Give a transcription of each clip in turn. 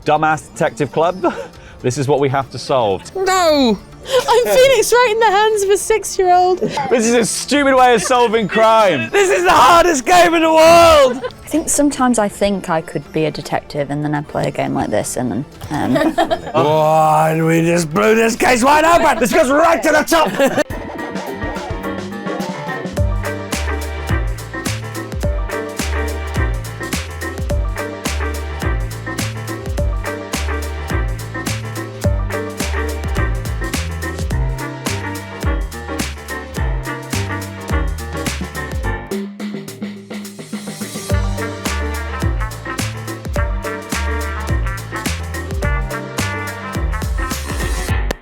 Dumbass Detective Club. This is what we have to solve. No! I'm Phoenix right in the hands of a 6-year-old. This is a stupid way of solving crime. This is the hardest game in the world! I think sometimes I think I could be a detective and then I play a game like this and then... Oh, we just blew this case wide open! This goes right to the top!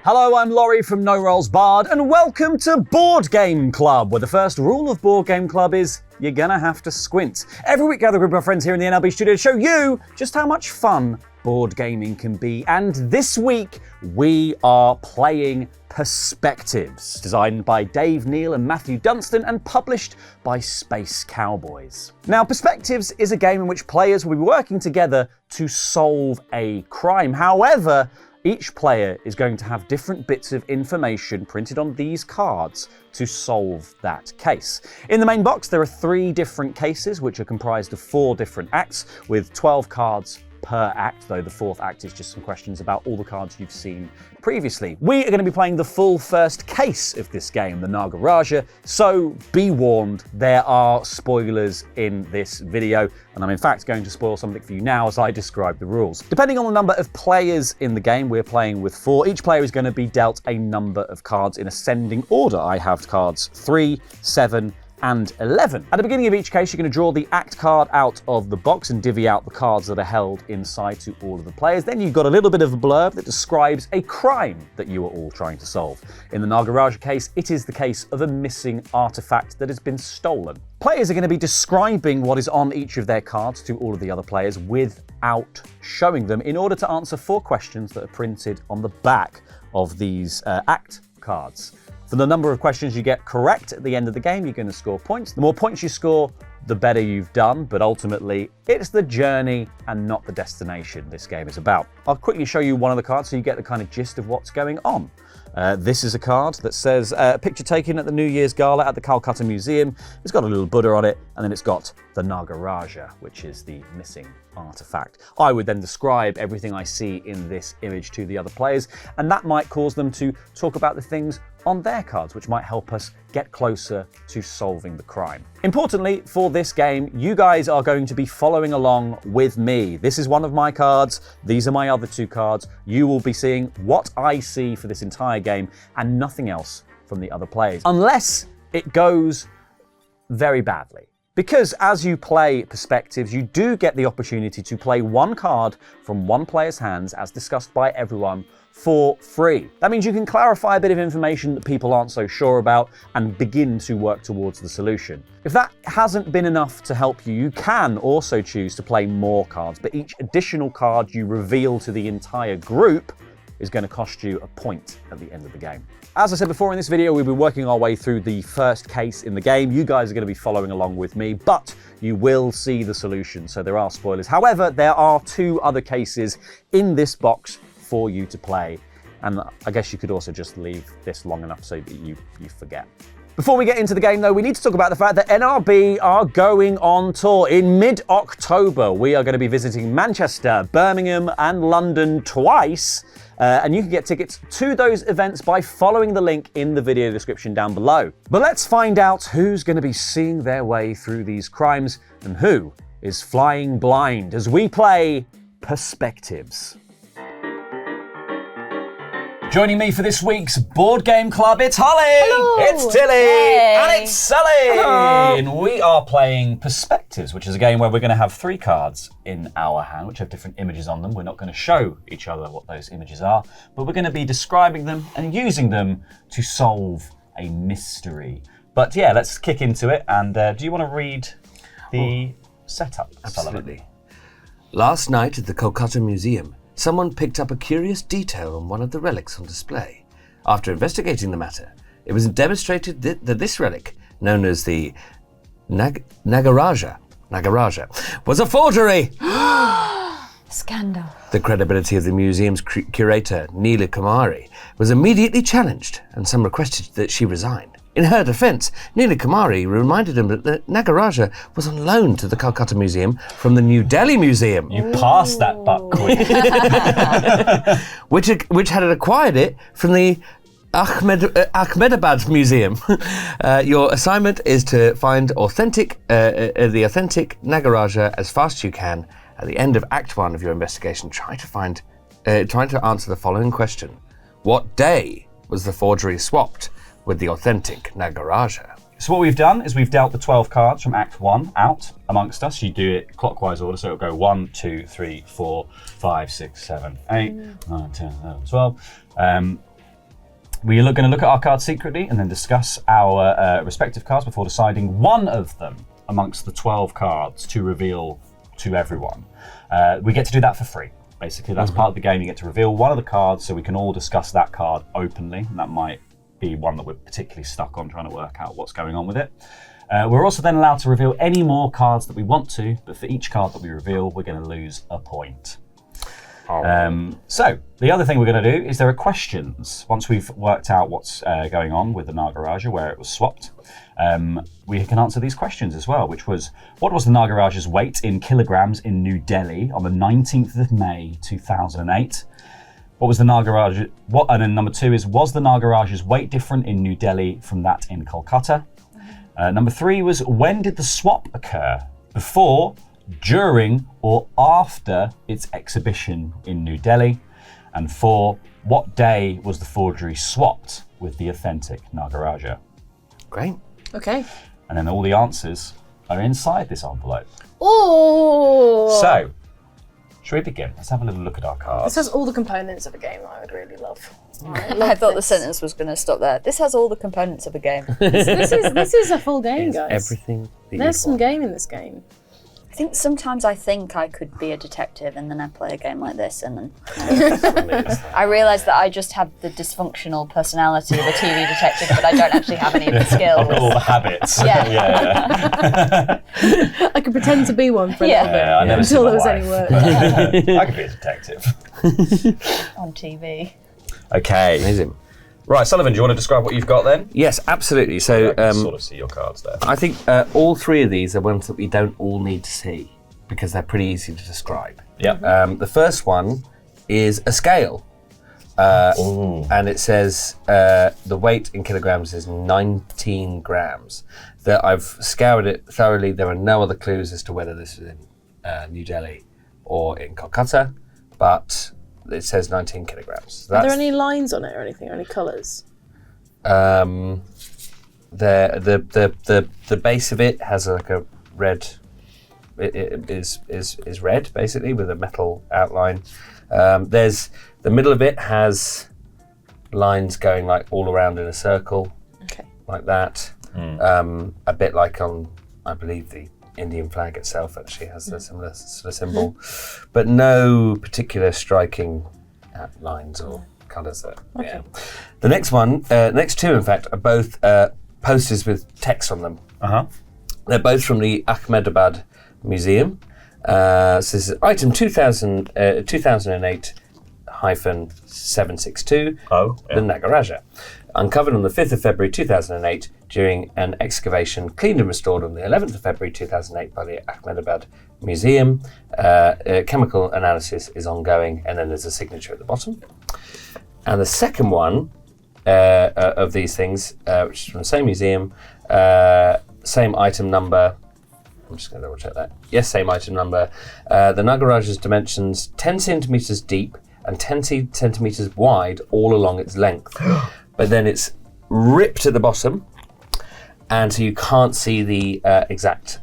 Hello, I'm Laurie from No Rolls Bard, and welcome to Board Game Club, where the first rule of Board Game Club is you're gonna have to squint. Every week, gather a group of friends here in the NLB studio to show you just how much fun board gaming can be. And this week, we are playing Perspectives, designed by Dave Neal and Matthew Dunstan and published by Space Cowboys. Now, Perspectives is a game in which players will be working together to solve a crime. However, each player is going to have different bits of information printed on these cards to solve that case. In the main box, there are 3 different cases, which are comprised of 4 different acts, with 12 cards per act, though the 4th act is just some questions about all the cards you've seen previously. We are going to be playing the full first case of this game, the Nagaraja, so be warned, there are spoilers in this video, and I'm in fact going to spoil something for you now as I describe the rules. Depending on the number of players in the game, we're playing with 4. Each player is going to be dealt a number of cards in ascending order. I have cards 3, 7, and 11. At the beginning of each case, you're going to draw the act card out of the box and divvy out the cards that are held inside to all of the players. Then you've got a little bit of a blurb that describes a crime that you are all trying to solve. In the Nagaraja case, it is the case of a missing artifact that has been stolen. Players are going to be describing what is on each of their cards to all of the other players without showing them in order to answer 4 questions that are printed on the back of these act cards. For the number of questions you get correct at the end of the game, you're going to score points. The more points you score, the better you've done, but ultimately, it's the journey and not the destination this game is about. I'll quickly show you one of the cards so you get the kind of gist of what's going on. This is a card that says, picture taken at the New Year's Gala at the Calcutta Museum. It's got a little Buddha on it, and then it's got the Nagaraja, which is the missing artifact. I would then describe everything I see in this image to the other players, and that might cause them to talk about the things on their cards, which might help us get closer to solving the crime. Importantly, for this game, you guys are going to be following along with me. This is one of my cards. These are my other 2 cards. You will be seeing what I see for this entire game and nothing else from the other players, unless it goes very badly. Because as you play Perspectives, you do get the opportunity to play 1 card from one player's hands, as discussed by everyone, for free. That means you can clarify a bit of information that people aren't so sure about and begin to work towards the solution. If that hasn't been enough to help you, you can also choose to play more cards, but each additional card you reveal to the entire group is going to cost you a point at the end of the game. As I said before, in this video, we'll be working our way through the first case in the game. You guys are going to be following along with me, but you will see the solution, so there are spoilers. However, there are 2 other cases in this box for you to play, and I guess you could also just leave this long enough so that you forget. Before we get into the game, though, we need to talk about the fact that NRB are going on tour in mid-October. We are going to be visiting Manchester, Birmingham, and London twice. And you can get tickets to those events by following the link in the video description down below. But let's find out who's going to be seeing their way through these crimes and who is flying blind as we play Perspectives. Joining me for this week's Board Game Club, it's Holly, Hello. It's Tilly, Hey. and it's Sally. Hello. And we are playing Perspectives, which is a game where we're going to have 3 cards in our hand, which have different images on them. We're not going to show each other what those images are, but we're going to be describing them and using them to solve a mystery. But yeah, let's kick into it. And do you want to read the setup, Sullivan? Absolutely. Last night at the Calcutta Museum, someone picked up a curious detail on one of the relics on display. After investigating the matter, it was demonstrated that this relic, known as the Nagaraja, was a forgery. Scandal. The credibility of the museum's curator, Neela Kumari, was immediately challenged, and some requested that she resign. In her defence, Neela Kumari reminded him that the Nagaraja was on loan to the Calcutta Museum from the New Delhi Museum, You passed that butt quick. which had acquired it from the Ahmedabad Museum. Your assignment is to find the authentic Nagaraja as fast as you can. At the end of Act 1 of your investigation, trying to answer the following question. What day was the forgery swapped with the authentic Nagaraja? So what we've done is we've dealt the 12 cards from Act 1 out amongst us. You do it clockwise order, so it'll go 1, 2, 3, 4, 5, 6, 7, 8, 9, 10, 11, 12. We are going to look at our cards secretly and then discuss our respective cards before deciding one of them amongst the 12 cards to reveal to everyone. We get to do that for free. Basically, that's part of the game. You get to reveal one of the cards so we can all discuss that card openly, and that might be one that we're particularly stuck on trying to work out what's going on with it. We're also then allowed to reveal any more cards that we want to, but for each card that we reveal, we're going to lose a point. So, the other thing we're going to do is there are questions. Once we've worked out what's going on with the Nagaraja, where it was swapped, we can answer these questions as well, which was, what was the Nagaraja's weight in kilograms in New Delhi on the 19th of May, 2008? What was the Nagaraja? And then number 2 is, was the Nagaraja's weight different in New Delhi from that in Kolkata? Number 3 was, when did the swap occur? Before, during, or after its exhibition in New Delhi? And 4, what day was the forgery swapped with the authentic Nagaraja? Great. Okay. And then all the answers are inside this envelope. Oh. So, should we begin? Let's have a little look at our cards. This has all the components of a game that I would really love. I thought the sentence was going to stop there. This has all the components of a game. This is a full game, guys. Everything. There's some game in this game. I think sometimes I think I could be a detective and then I play a game like this and then I realise that I just have the dysfunctional personality of a TV detective, but I don't actually have any of the skills. All the habits. Yeah. I could pretend to be one for a Yeah. little bit I never until see there was my any wife. work. I could be a detective. On TV. Okay. Amazing. Right, Sullivan, do you want to describe what you've got then? Yes, absolutely. So I can sort of see your cards there. I think all 3 of these are ones that we don't all need to see because they're pretty easy to describe. Yep. The first one is a scale. And it says the weight in kilograms is 19 grams. That I've scoured it thoroughly. There are no other clues as to whether this is in New Delhi or in Kolkata, but it says 19 kilograms. So Are there any lines on it or anything, or any colours? the base of it has like a red. It is red basically with a metal outline. There's the middle of it has lines going like all around in a circle, like that. A bit like on, I believe, the Indian flag itself actually has a similar sort of symbol, but no particular striking lines or colours. Yeah. The next one, next two in fact, are both posters with text on them. They're both from the Ahmedabad Museum. So this is item 2008-762, the Nagaraja, uncovered on the 5th of February 2008 during an excavation, cleaned and restored on the 11th of February 2008 by the Ahmedabad Museum. Chemical analysis is ongoing, and then there's a signature at the bottom. And the second one of these things, which is from the same museum, same item number. I'm just going to double check that. Yes, same item number. The Nagaraja's dimensions 10 centimetres deep and 10 centimetres wide all along its length. But then it's ripped at the bottom, and so you can't see the exact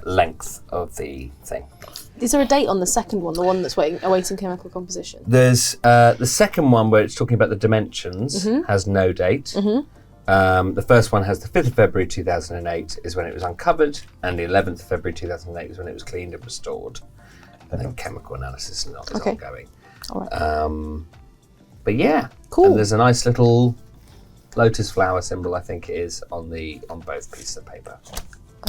length of the thing. Is there a date on the second one, the one that's awaiting chemical composition? There's the second one where it's talking about the dimensions has no date. The first one has the 5th of February 2008 is when it was uncovered, and the 11th of February 2008 is when it was cleaned and restored. And then chemical analysis is ongoing. All right. But yeah, cool. And there's a nice little lotus flower symbol, I think it is, on both pieces of paper.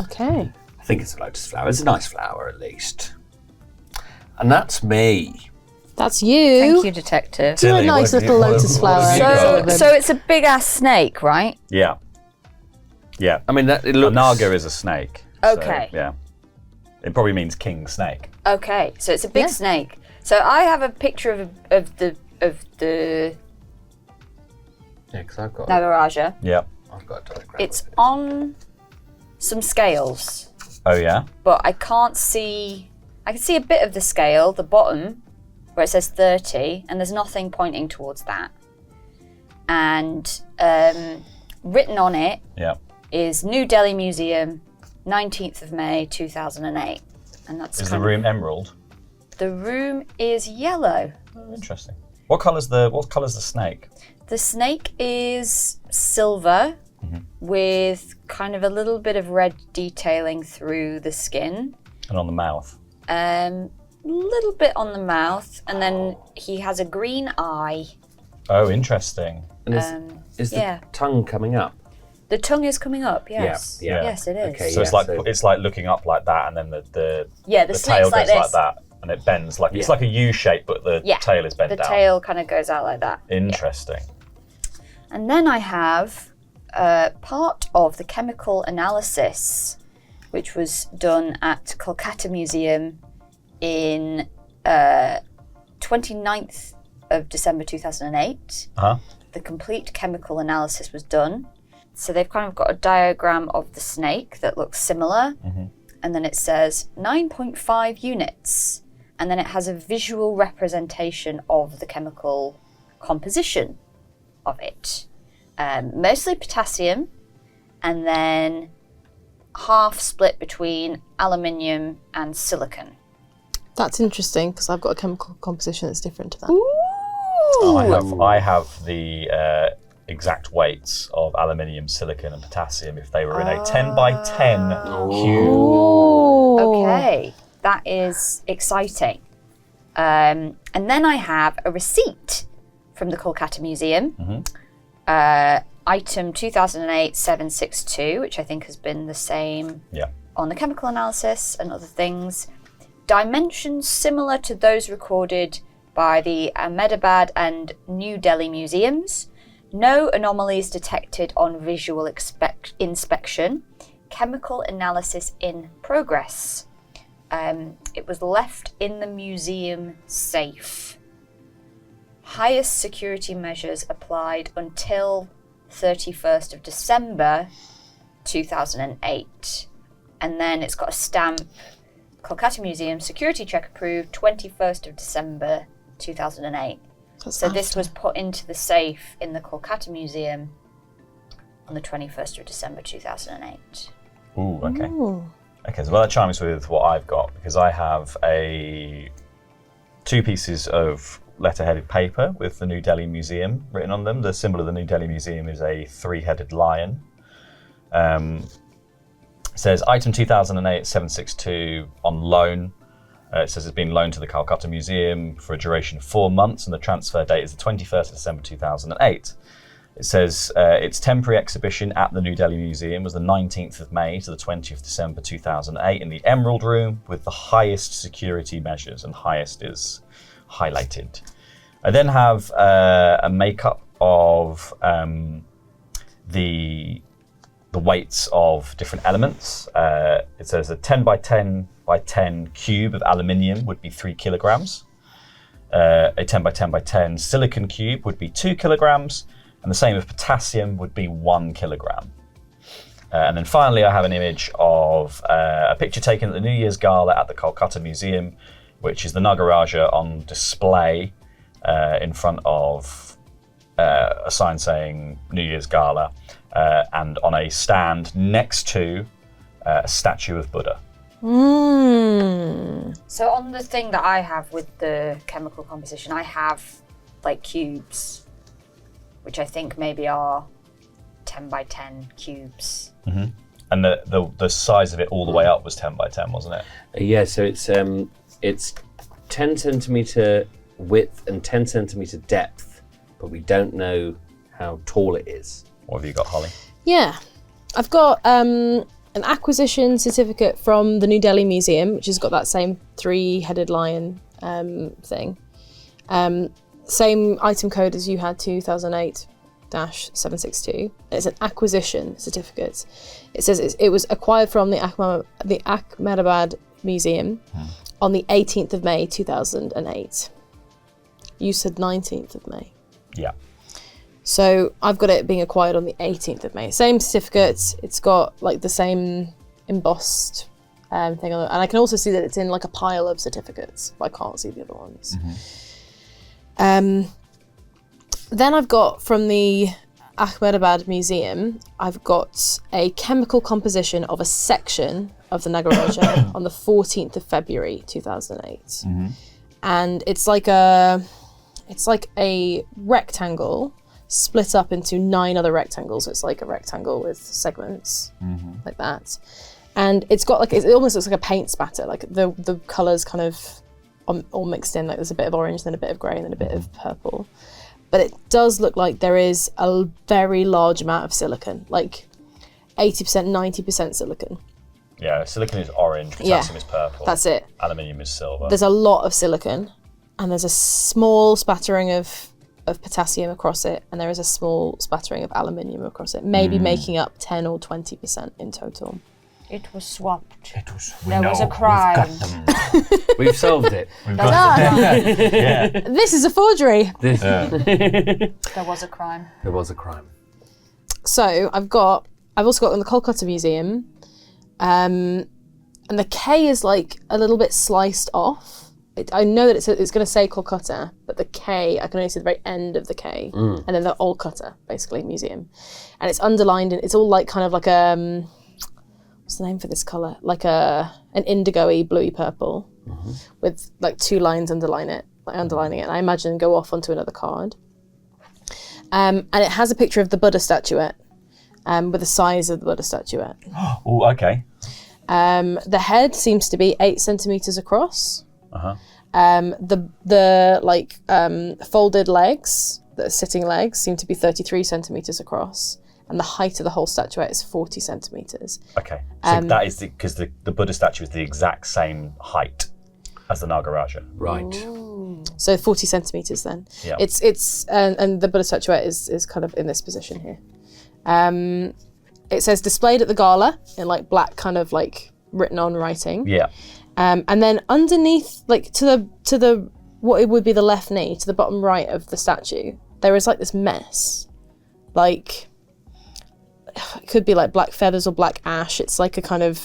Okay. I think it's a lotus flower. It's a nice flower, at least. And that's me. That's you. Thank you, detective. You're a nice little lotus flower. So it's a big ass snake, right? Yeah. Yeah. I mean, it A looks... naga is a snake. Okay. So, yeah. It probably means king snake. Okay, so it's a big snake. So I have a picture of the Yeah, because I've got... Nagaraja. Yeah. I've got a diagram. It's on some scales, Oh, yeah? but I can't see. I can see a bit of the scale, the bottom, where it says 30, and there's nothing pointing towards that. And written on it Yeah. is New Delhi Museum, 19th of May 2008. And that's Is the room emerald? The room is yellow. Oh, interesting. What colour's the snake? The snake is silver with kind of a little bit of red detailing through the skin. And on the mouth? Little bit on the mouth, and then he has a green eye. Oh, interesting. And is the yeah. tongue coming up? The tongue is coming up, yes. Yeah. Yes, it is. Okay. So it's like looking up like that, and then the the tail snake's like goes like this. that, and it bends like it's like a U shape, but the tail is bent the down. tail kind of goes out like that. Interesting. And then I have part of the chemical analysis, which was done at Kolkata Museum in 29th of December 2008. The complete chemical analysis was done. So they've kind of got a diagram of the snake that looks similar. And then it says 9.5 units. And then it has a visual representation of the chemical composition of it. Mostly potassium, and then half split between aluminium and silicon. That's interesting because I've got a chemical composition that's different to that. I have the exact weights of aluminium, silicon, and potassium if they were in a 10 by 10 cube. Okay, that is exciting. And then I have a receipt from the Kolkata Museum. Item 2008-762, which I think has been the same on the chemical analysis and other things. Dimensions similar to those recorded by the Ahmedabad and New Delhi museums. No anomalies detected on visual inspection. Chemical analysis in progress. It was left in the museum safe. Highest security measures applied until 31st of December 2008. And then it's got a stamp, Kolkata Museum security check approved 21st of December 2008. So this was put into the safe in the Kolkata Museum on the 21st of December 2008. Ooh, okay. Ooh. Okay, so that chimes with what I've got, because I have two pieces of letter-headed paper with the New Delhi Museum written on them. The symbol of the New Delhi Museum is a three-headed lion. It says item 2008-762 on loan. It says it's been loaned to the Calcutta Museum for a duration of 4 months, and the transfer date is the 21st of December 2008. It says its temporary exhibition at the New Delhi Museum was the 19th of May to the 20th of December 2008 in the Emerald Room with the highest security measures, and highest is highlighted. I then have a makeup of the weights of different elements. It says a 10 by 10 by 10 cube of aluminium would be 3 kilograms. A 10 by 10 by 10 silicon cube would be 2 kilograms. And the same of potassium would be 1 kilogram. And then finally, I have an image of a picture taken at the New Year's Gala at the Kolkata Museum, which is the Nagaraja on display in front of a sign saying New Year's Gala, and on a stand next to a statue of Buddha. So on the thing that I have with the chemical composition, I have like cubes, which I think maybe are 10 by 10 cubes. Mm-hmm. And the size of it all the way up was 10 by 10, wasn't it? Yeah, so it's 10 centimetre width and 10 centimetre depth, but we don't know how tall it is. What have you got, Holly? Yeah, I've got an acquisition certificate from the New Delhi Museum, which has got that same three-headed lion thing. Same item code as you had, 2008-762. It's an acquisition certificate. It says it was acquired from the Ahmedabad Museum on the 18th of May 2008. You said 19th of May. Yeah. So I've got it being acquired on the 18th of May. Same certificate. It's got like the same embossed thing on it. And I can also see that it's in like a pile of certificates, but I can't see the other ones. Then I've got from the Ahmedabad Museum, I've got a chemical composition of a section of the Nagaraja on the 14th of February 2008. And it's like a rectangle split up into 9 other rectangles. So it's like a rectangle with segments like that. And it's got like, it almost looks like a paint spatter, like the colours kind of all mixed in, like there's a bit of orange, then a bit of grey, and then a bit of purple. But it does look like there is a very large amount of silicon, like 80%, 90% silicon. Yeah, silicon is orange, potassium is purple. That's it. Aluminium is silver. There's a lot of silicon, and there's a small spattering of potassium across it, and there is a small spattering of aluminium across it, maybe making up 10 or 20% in total. It was swapped. We There know, was a crime. We've solved it. Yeah. This is a forgery. There was a crime. There was a crime. So I've also got in the Kolkata Museum, and the K is like a little bit sliced off. I know that it's going to say Kolkata, but the K, I can only see the very end of the K, and then the Kolkata, basically, museum. And it's underlined, and it's all like kind of like a, what's the name for this colour? Like an indigo-y, bluey purple, with like 2 lines underlining it. And I imagine go off onto another card. And it has a picture of the Buddha statuette, with the size of the Buddha statuette. Oh, okay. The head seems to be 8 centimetres across. The folded legs, the sitting legs, seem to be 33 centimetres across, and the height of the whole statuette is 40 centimetres. Okay, so that is because the Buddha statue is the exact same height as the Nagaraja. Right. So 40 centimetres then. Yeah. It's and the Buddha statuette is kind of in this position here. It says displayed at the gala in like black kind of like written on writing. Yeah. And then underneath, like to the what it would be the left knee, to the bottom right of the statue, there is like this mess. Like, it could be like black feathers or black ash. It's like a kind of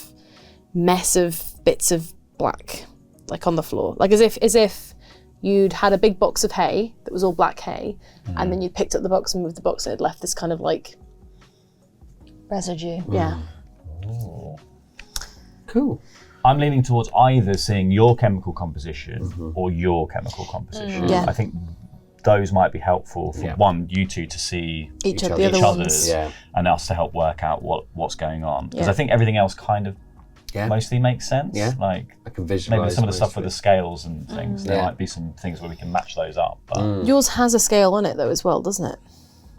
mess of bits of black, like on the floor. Like as if you'd had a big box of hay that was all black hay, and then you'd picked up the box and moved the box, and it left this kind of like residue. Yeah. Ooh. Cool. I'm leaning towards either seeing your chemical composition or your chemical composition. Yeah. I think those might be helpful for Yeah. one, you two to see Each of other. the other each ones. other's, Yeah. and us to help work out what's going on. Because Yeah. I think everything else kind of Yeah. mostly makes sense. Yeah. Like I can visualise maybe some of the most stuff with the it. scales and things. There Yeah. might be some things where we can match those up. But Yours has a scale on it though as well, doesn't it?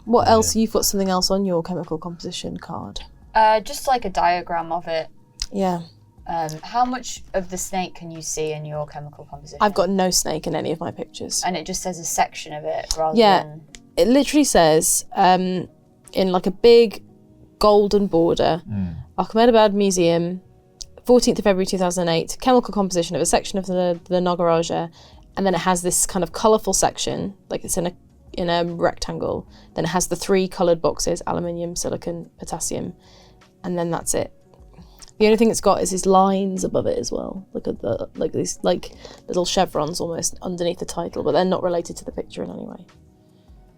What else? You've got something else on your chemical composition card. Just like a diagram of it. Yeah. How much of the snake can you see in your chemical composition? I've got no snake in any of my pictures. And it just says a section of it rather Yeah. than... It literally says, in like a big golden border, Ahmedabad Museum, 14th of February 2008, chemical composition of a section of the Nagaraja, and then it has this kind of colourful section, like it's in a rectangle. Then it has the 3 coloured boxes: aluminium, silicon, potassium, and then that's it. The only thing it's got is these lines above it as well, like these like little chevrons almost underneath the title, but they're not related to the picture in any way.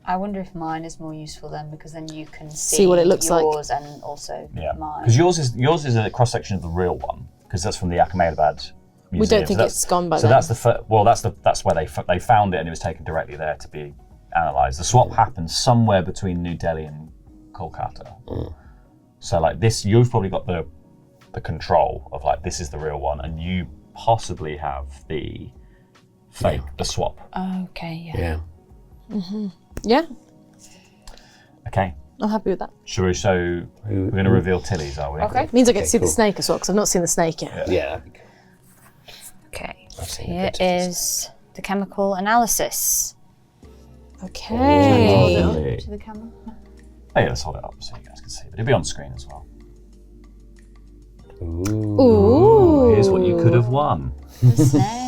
I wonder if mine is more useful then, because then you can See what it looks like. yours and also mine. because yours is a cross section of the real one, because that's from the Ahmedabad Museum. We don't think So it's gone by So then. that's where they found it, and it was taken directly there to be analysed. The swap happened somewhere between New Delhi and Kolkata. So like this, you've probably got the control of like this is the real one, and you possibly have the fake, the swap. Okay, yeah. Yeah. Yeah, Okay. I'm happy with that. So we're going to reveal Tilly's, are we? Okay. Means I get to see cool. the snake as well, because I've not seen the snake yet. Yeah. Okay. Cutting Here is the chemical analysis. Okay. Lovely. To the camera. Oh, yeah, let's hold it up so you guys can see. But it'll be on screen as well. Ooh. Here's what you could have won.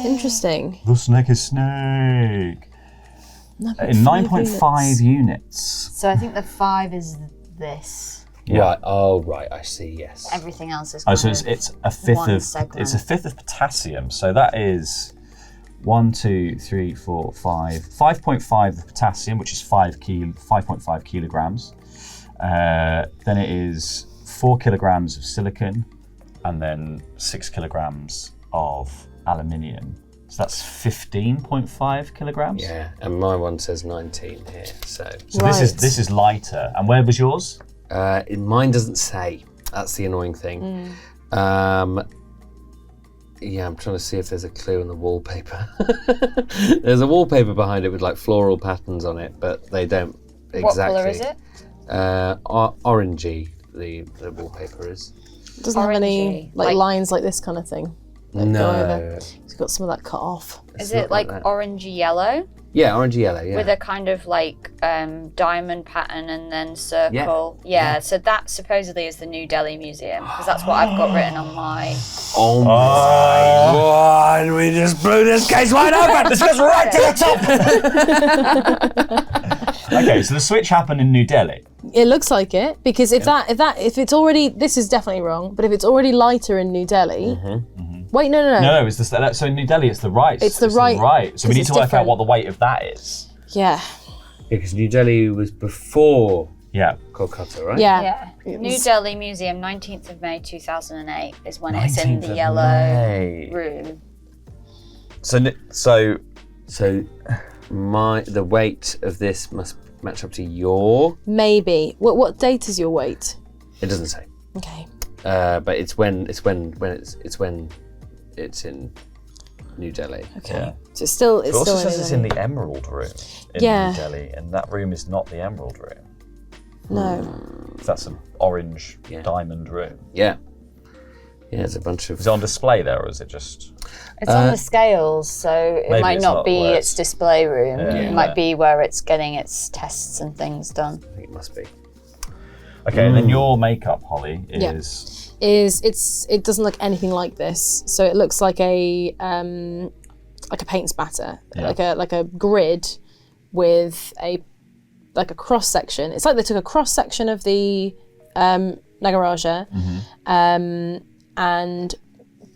Interesting. The snake is snake. In 9.5 units. So I think the 5 is this. Yeah. Right. Oh, right. I see. Yes. Everything else is Oh, kind so of it's a fifth one of segment. it's a fifth of potassium. So that is 1, 2, 3, 4, 5. 5.5 of potassium, which is 5.5 kilograms. Then it is 4 kilograms of silicon, and then 6 kilograms of aluminium. So that's 15.5 kilograms. Yeah, and my one says 19 here. So Right. this is lighter. And where was yours? mine doesn't say. That's the annoying thing. Yeah, I'm trying to see if there's a clue in the wallpaper. There's a wallpaper behind it with like floral patterns on it, but they don't exactly. What colour is it? Orangey. The wallpaper is. It doesn't have any Orangey, like like- lines like this kind of thing. that go over. No. It's got some of that cut off. Is not it like that. orangey yellow Yeah, orangey yellow. Yeah. with a kind of like diamond pattern and then circle? Yeah. Yeah. So that supposedly is the New Delhi Museum because that's what I've got written on my. Oh my God, we just blew this case wide open! This goes right to the top. Okay, so the switch happened in New Delhi. It looks like it because if it's already, this is definitely wrong. But if it's already lighter in New Delhi, wait, no. No, it's the so in New Delhi it's the rice. It's the right- right. So we 'cause need it's to work different. out what the weight of that is. Yeah, Because New Delhi was before Yeah. Kolkata, right? yeah. Yeah. It New was- Delhi Museum, 19th of May 2008 is when it's in 19th the of yellow May. room. So So the weight of this must match up to your. Maybe. What date is your weight? It doesn't say. Okay. But it's when it's in New Delhi. Okay. Yeah. So it's still it also still says it's in Delhi. the Emerald Room in Yeah. New Delhi, and that room is not the Emerald Room. No. That's an orange Yeah. diamond room. Yeah. Yeah, it's a bunch of. Is it on display there, or is it just? It's on the scales, so it Maybe might it's not not be where its it's- display room. Yeah. It might be where it's getting its tests and things done. I think it must be. Okay, and then your makeup, Holly, Yeah. is It doesn't look anything like this. So it looks like a paint spatter, Yeah. like a grid with a cross section. It's like they took a cross section of the Nagaraja and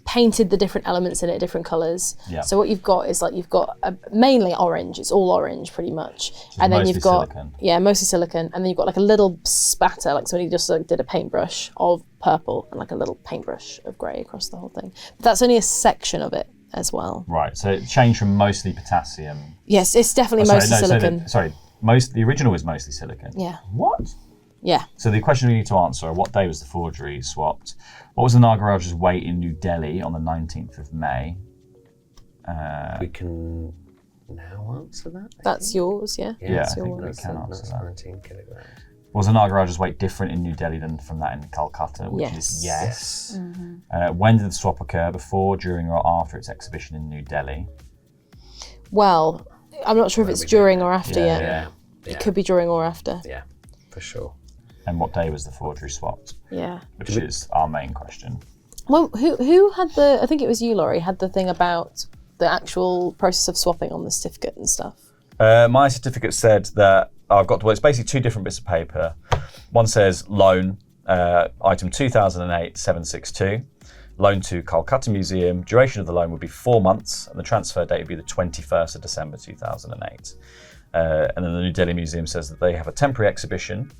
painted the different elements in it different colours. Yeah. So what you've got is you've got mainly orange. It's all orange pretty much, and then mostly you've got silicon. mostly silicon, and then you've got like a little spatter, like somebody just did a paintbrush of purple and like a little paintbrush of grey across the whole thing. But that's only a section of it as well. right. So it changed from mostly potassium. Yes, it's definitely mostly silicon. The original was mostly silicon. Yeah, What? yeah. So the question we need to answer are: what day was the forgery swapped? What was the Nagaraja's weight in New Delhi on the 19th of May? We can now answer that. I That's think. yours, yeah. Yeah, That's I think yours. we can answer That's that. 19 kilograms. Was the Nagaraja's weight different in New Delhi than from that in Calcutta? Which is Yes. yes. When did the swap occur? Before, during, or after its exhibition in New Delhi? Well, I'm not sure if it's during or after yet. Yeah. It could be during or after. Yeah, for sure. And what day was the forgery swapped? Yeah. Which is our main question. Well, who had the? I think it was you, Laurie, had the thing about the actual process of swapping on the certificate and stuff. My certificate said that it's basically two different bits of paper. One says loan, item 2008-762, loan to Kolkata Museum. Duration of the loan would be 4 months, and the transfer date would be the 21st of December 2008. And then the New Delhi Museum says that they have a temporary exhibition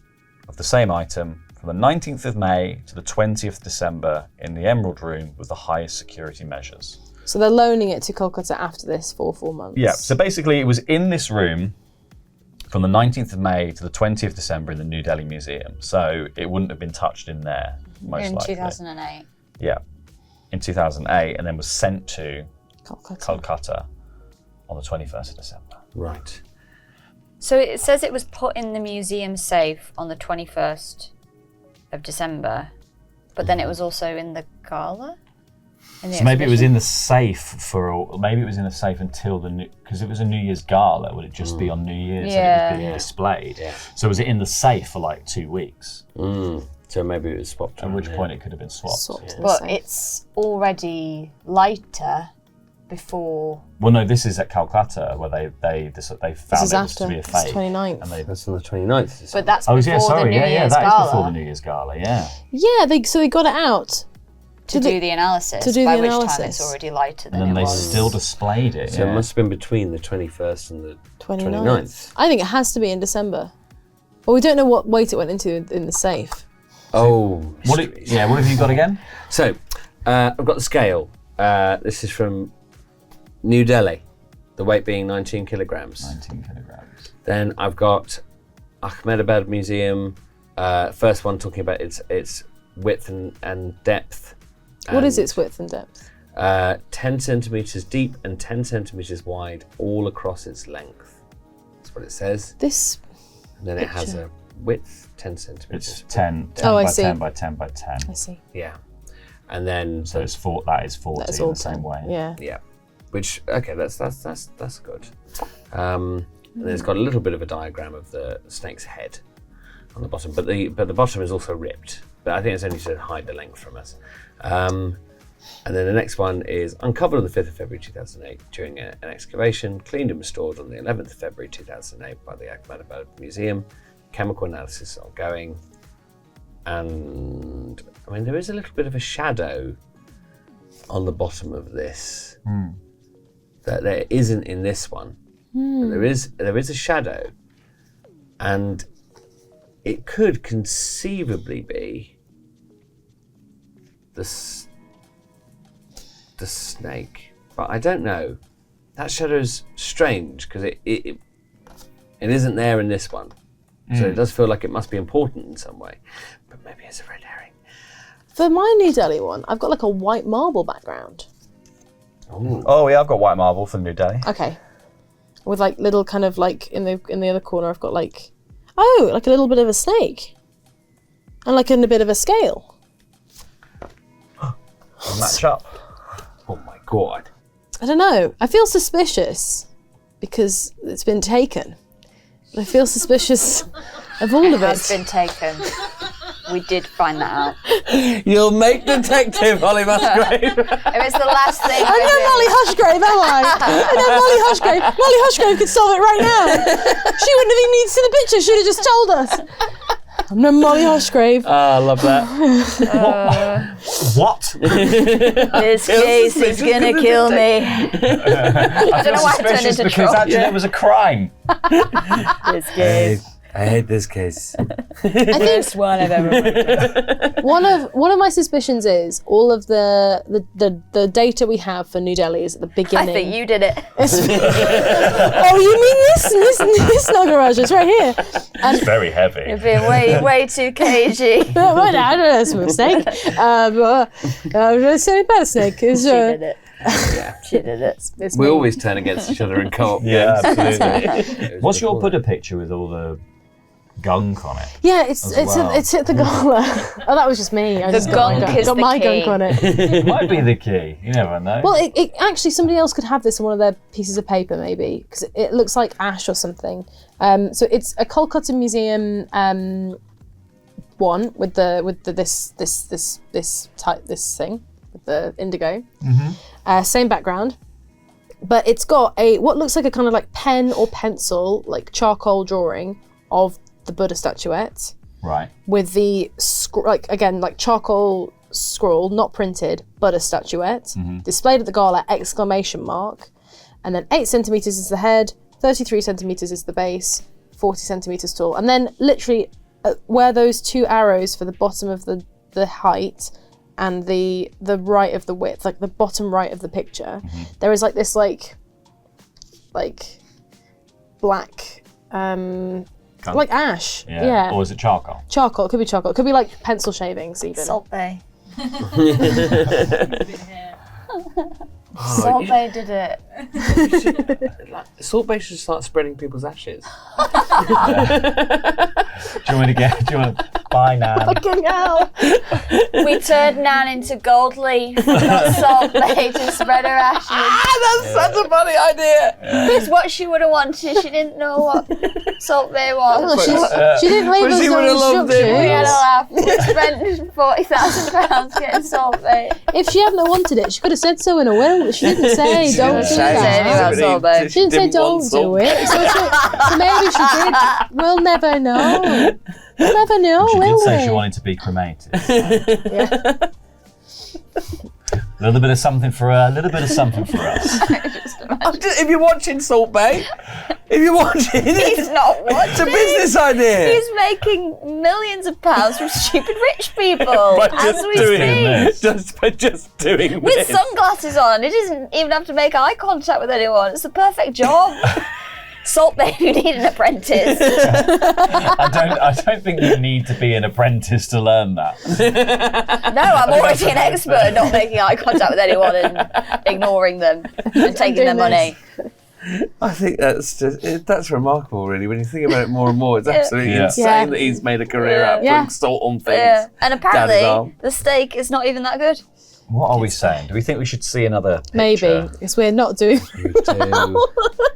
of the same item from the 19th of May to the 20th of December in the Emerald Room with the highest security measures. So they're loaning it to Kolkata after this for 4 months. Yeah, so basically it was in this room from the 19th of May to the 20th of December in the New Delhi Museum. So it wouldn't have been touched in there, most In likely. 2008. Yeah, in 2008, and then was sent to Kolkata. Calcutta on the 21st of December. Right. So it says it was put in the museum safe on the 21st of December, but then it was also in the gala? So maybe it was in the safe maybe it was in the safe until because it was a New Year's gala. Would it just be on New Year's that it was being displayed? Yeah. So was it in the safe for like 2 weeks? So maybe it was swapped. At which point it could have been swapped. But it's already lighter before. Well, no, this is at Calcutta where they found it was to be a fake. It's 29th. And That's on the 29th. But that's before the New Year's that gala. is before the New Year's gala. Yeah. Yeah, they got it out to do the analysis. By which time it's already lighter than and then it they was. still displayed it. So it must have been between the 21st and the 29th. I think it has to be in December. But we don't know what weight it went into in the safe. Oh. What have you got again? So, I've got the scale. This is from New Delhi, the weight being 19 kilograms. 19 kilograms. Then I've got Ahmedabad Museum, first one talking about its width and depth. What is its width and depth? 10 centimetres deep and 10 centimetres wide, all across its length. That's what it says. This And then it has a width, 10 centimetres. It's 10 I by see. 10 by 10 by 10. I see. Yeah. And then So it's that is 40 That's in all the same 10. way. Yeah. yeah, which that's good. And then it's got a little bit of a diagram of the snake's head on the bottom, but the bottom is also ripped. But I think it's only to hide the length from us. And then the next one is uncovered on the 5th of February 2008 during an excavation, cleaned and restored on the 11th of February 2008 by the Ahmedabad Museum. Chemical analysis is ongoing. And I mean, there is a little bit of a shadow on the bottom of this that there isn't in this one. But there is a shadow, and it could conceivably be the snake, but I don't know. That shadow's strange because it isn't there in this one, so it does feel like it must be important in some way. But maybe it's a red herring. For my New Delhi one, I've got like a white marble background. Oh yeah, I've got white marble for New Delhi. Okay. With like little kind of like in the other corner, I've got like a little bit of a snake, and like in a bit of a scale. Match up. Oh my god! I don't know. I feel suspicious because it's been taken. But I feel suspicious of all of It has it. been taken. We did find that out. You'll make detective, Holly Musgrave. It was the last thing. I'm no Molly Hushgrave, am I? I'm no Molly Hushgrave. Molly Hushgrave could solve it right now. She wouldn't have even needed to see the picture. She'd have just told us. I'm no Molly Hushgrave. I love that. What? This case is gonna kill me. I don't know why I turned into because troll. actually it was a crime. This case. I hate this case. I think Worst one I've ever worked with. one of my suspicions is all of the data we have for New Delhi is at the I beginning. think you did it. Oh, you mean this Nagaraj? It's right here. It's very heavy. You've been way too cagey. Well, no, I don't know, it's a mistake. It's only about a snake. She did it. She did it. It's We me. always turn against each other in co-op. Yeah, games. absolutely. What's your Buddha picture with all the gunk on it? Yeah, it's hit the gala. Oh, that was just me. I just got gunk is got the my key. gunk on it. It might be the key. You never know. Well, it actually somebody else could have this on one of their pieces of paper, maybe, because it looks like ash or something. So it's a Kolkata museum one with this thing with the indigo. Same background, but it's got what looks like a kind of like pen or pencil, like charcoal drawing of the Buddha statuette right. with the like charcoal scroll, not printed, Buddha statuette displayed at the gala, ! And then 8 centimeters is the head, 33 centimeters is the base, 40 centimeters tall, and then literally where those two arrows for the bottom of the height and the right of the width, like the bottom right of the picture, there is like this like black like ash. Yeah. Or is it charcoal? Charcoal. It could be charcoal. It could be like pencil shavings even. Salt Bay. Oh, Salt Bay did it. Salt Bay should start spreading people's ashes. Do you want to Bye, Nan. Fucking hell. We turned Nan into gold leaf. We got Salt Bay to spread her ashes. That's such a funny idea. It's what she would have wanted. She didn't know what Salt Bay was. She didn't leave us she no would've loved it. We had a instructions. laugh. We spent £40,000 getting Salt Bay. If she hadn't wanted it, she could have said so in a will. She didn't say, don't do say anything that. about Salt Bay. She didn't say, don't do it. So maybe she did. We'll never know. We'll never know, She will did we? say she wanted to be cremated. A little bit of something for her, a little bit of something for us. If you're watching Salt Bay, He's not watching. it's a business idea. He's making millions of pounds from stupid rich people By as just we doing speak. by just doing With this. sunglasses on, he doesn't even have to make eye contact with anyone. It's the perfect job. Salt Bay, you need an apprentice. I don't think you need to be an apprentice to learn that. No, I'm already an expert at not making eye contact with anyone and ignoring them and taking their money. I think that's remarkable, really. When you think about it more and more, it's absolutely insane Yeah. that he's made a career out of putting salt on things. Yeah. And Down his apparently, arm. the steak is not even that good. What are we saying? Do we think we should see another picture? Maybe. Because we're not doing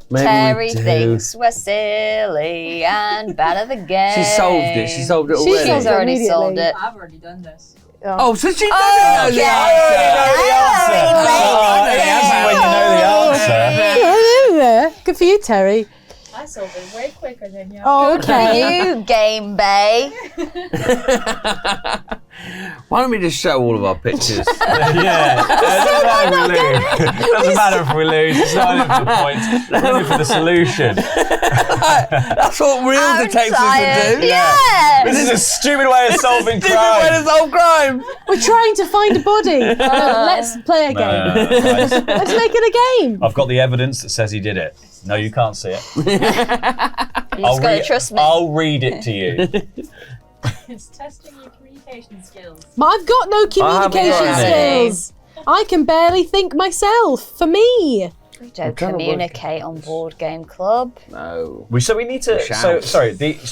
Maybe Terry we do. thinks we're silly and bad at the game. She solved it. She solved it She already. She's already Immediately. solved it. I've already done this. Oh, so she did Oh, know the okay. Good for you, Terry. I solved it way quicker than you. Oh, okay. You game bay. Why don't we just show all of our pictures? Yeah. Doesn't matter if we lose. It's not only for the points. We're only for the solution. That's what real I'm detectives tired. would do. Yeah. This is a stupid way of solving Stupid way crime. to solve crime. We're trying to find a body. Let's play a game. Right. Let's make it a game. I've got the evidence that says he did it. No, you can't see it. You just gotta trust me. I'll read it to you. It's testing your communication skills. But I've got no communication got any. skills. I can barely think myself. For me. We don't trying to work communicate on Board Game Club. No. So we need to. Shout. So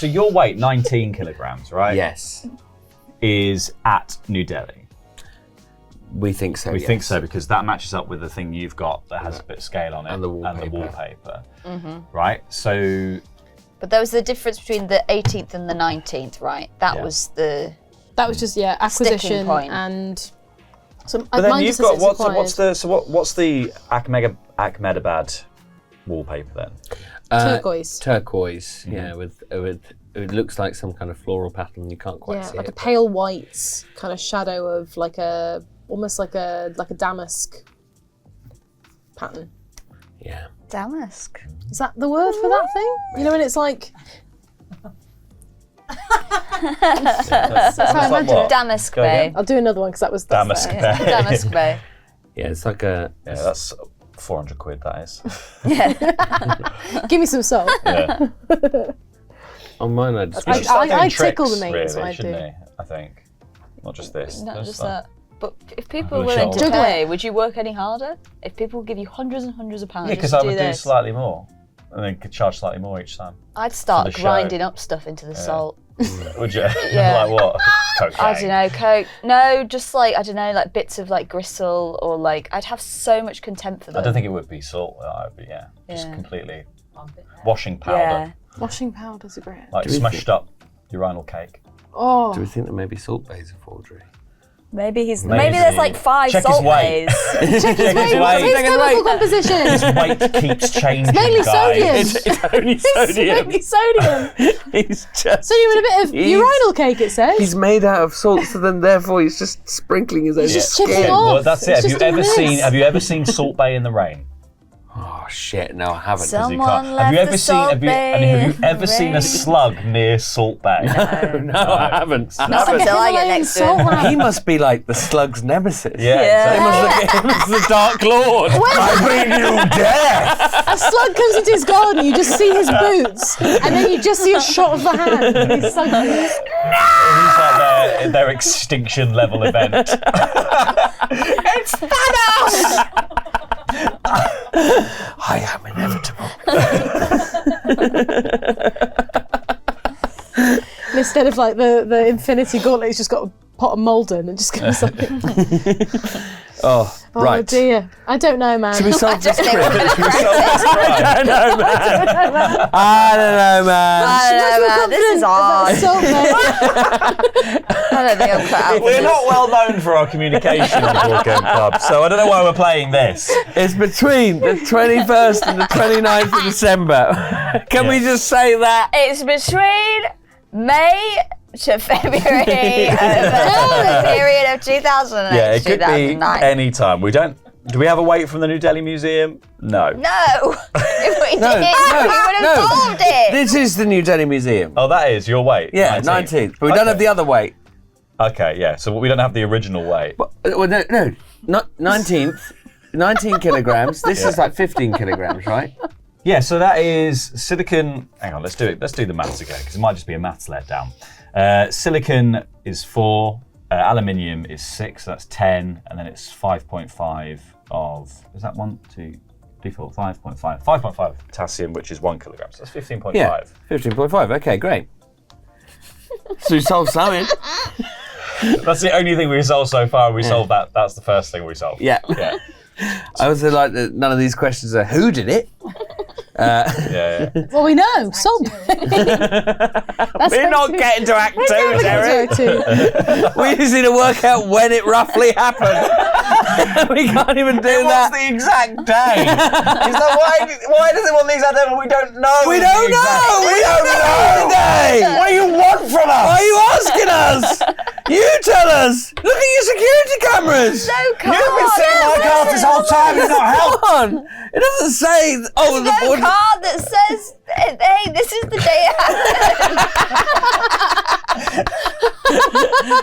your weight, 19 kilograms, right? Yes. Is at New Delhi. We think so. We yes. think so because that matches up with the thing you've got that has a bit of scale on it And the wallpaper. Right? So But there was the difference between the 18th and the 19th, right? That Yeah. was the... That was just acquisition point. and some. but then mine you've just says got it's what's the Ahmedabad wallpaper then? turquoise. Turquoise. Yeah, with it looks like some kind of floral pattern. You can't quite Yeah, see like it. a pale white kind of shadow of almost like a damask pattern. Yeah. Damask. Is that the word for that thing? You know when it's like That's I like imagine what? it. Damask Go Bay. again. I'll do another one because that's Damask there. Bay. Damask Bay. Yeah, it's like a. Yeah, that's 400 quid. That is. Give me some salt. Yeah. On mine, I just. We should start doing I tickle tricks, the meat, really, is what I shouldn't do. we? I think. Not just this. Not There's just that. that. But if people Really were willing to sure. pay, would you work any harder? If people give you hundreds and hundreds of pounds Yeah, just because to I do would do this, slightly more, and then could charge slightly more each time. I'd start for the show. grinding up stuff into the salt. Would you? Yeah. Like what? Cocaine. I don't know, coke. No, just like, I don't know, like bits of like gristle or like, I'd have so much contempt for them. I don't think it would be salt. It would be just Yeah. completely Bump it there. washing powder, Yeah. Washing powders are great. like Do we smushed think- up urinal cake. Oh, Do we think that maybe Salt Bay's a forgery? Maybe he's, Maybe. maybe there's like 5 Check his salt weight. bays. Check his his weight. chemical composition. His weight keeps changing. mainly guys. sodium. It's only It's mainly sodium. He's just. Sodium and a bit of He's- urinal cake. It says. He's made out of salt, so then therefore he's just sprinkling his own just chipping skin. off. Well, that's it. It's Have you just a ever mess. seen? Have you ever seen Salt Bay in the rain? Oh shit! No, I haven't. Some- You can't. Someone Have you left ever the seen? Salt Have you Bay ever seen rain. a slug near Salt Bay? No, I haven't. I Not haven't. until I get Himalayan next to salt him. lamp. He must be like the slug's nemesis. Yeah. Yeah. They must look at him as the Dark Lord. I bring you death. A slug comes into his garden, you just see his boots, and then you just see a shot of the hand. And he's like, He's like their extinction level event. It's Thanos. I am inevitable. instead of like the Infinity Gauntlet, he's just got a pot of Malden and just goes like, Oh, right. oh dear. I don't know, man. Should we solve this think crime? we're gonna Should we crack solve this crime? I don't know, man. I don't know, man. This is odd. I don't think I'm cut out for We're this. not well known for our communication on the Board Game Club, so I don't know why we're playing this. It's between the 21st and the 29th of December. Can we just say that? It's between May to February over the period of 2008 Yeah, it to could be 2009. any time. We don't. Do we have a wait from the New Delhi Museum? No. No! If we No, did, we would have solved it! This is the New Delhi Museum. Oh, that is your wait. Yeah, 19th. But we don't have the other wait. Okay, yeah. So we don't have the original wait. Well, no, not 19th. 19 kilograms. This is like 15 kilograms, right? Yeah. So that is silicon. Hang on. Let's do it. Let's do the maths again because it might just be a maths letdown. Silicon is 4. Aluminium is 6. So that's 10, and then it's 5.5 of. Is that 1, 2, 3, 4, 5.5? 5.5 potassium, which is 1 kilogram. So that's 15.5. Yeah, 15.5. Okay, great. So we solved something. That's the only thing we solved so far. We solved that. That's the first thing we solved. Yeah. Yeah. I also like that none of these questions are who did it. Yeah. Well, we know. Sold. We're not getting to Act 2, Derek. Too. We just need to work out when it roughly happened. We can't even do What's that. the exact day? Is that why does it want the exact day? But we don't know. We don't know. We don't know. What do you want from us? Why are you asking us? You tell us. Look at your security cameras. No card! You've been saying my card this whole time. You've not helped. Come on. It doesn't say. Oh, the No board. card that says, hey, this is the day it happened.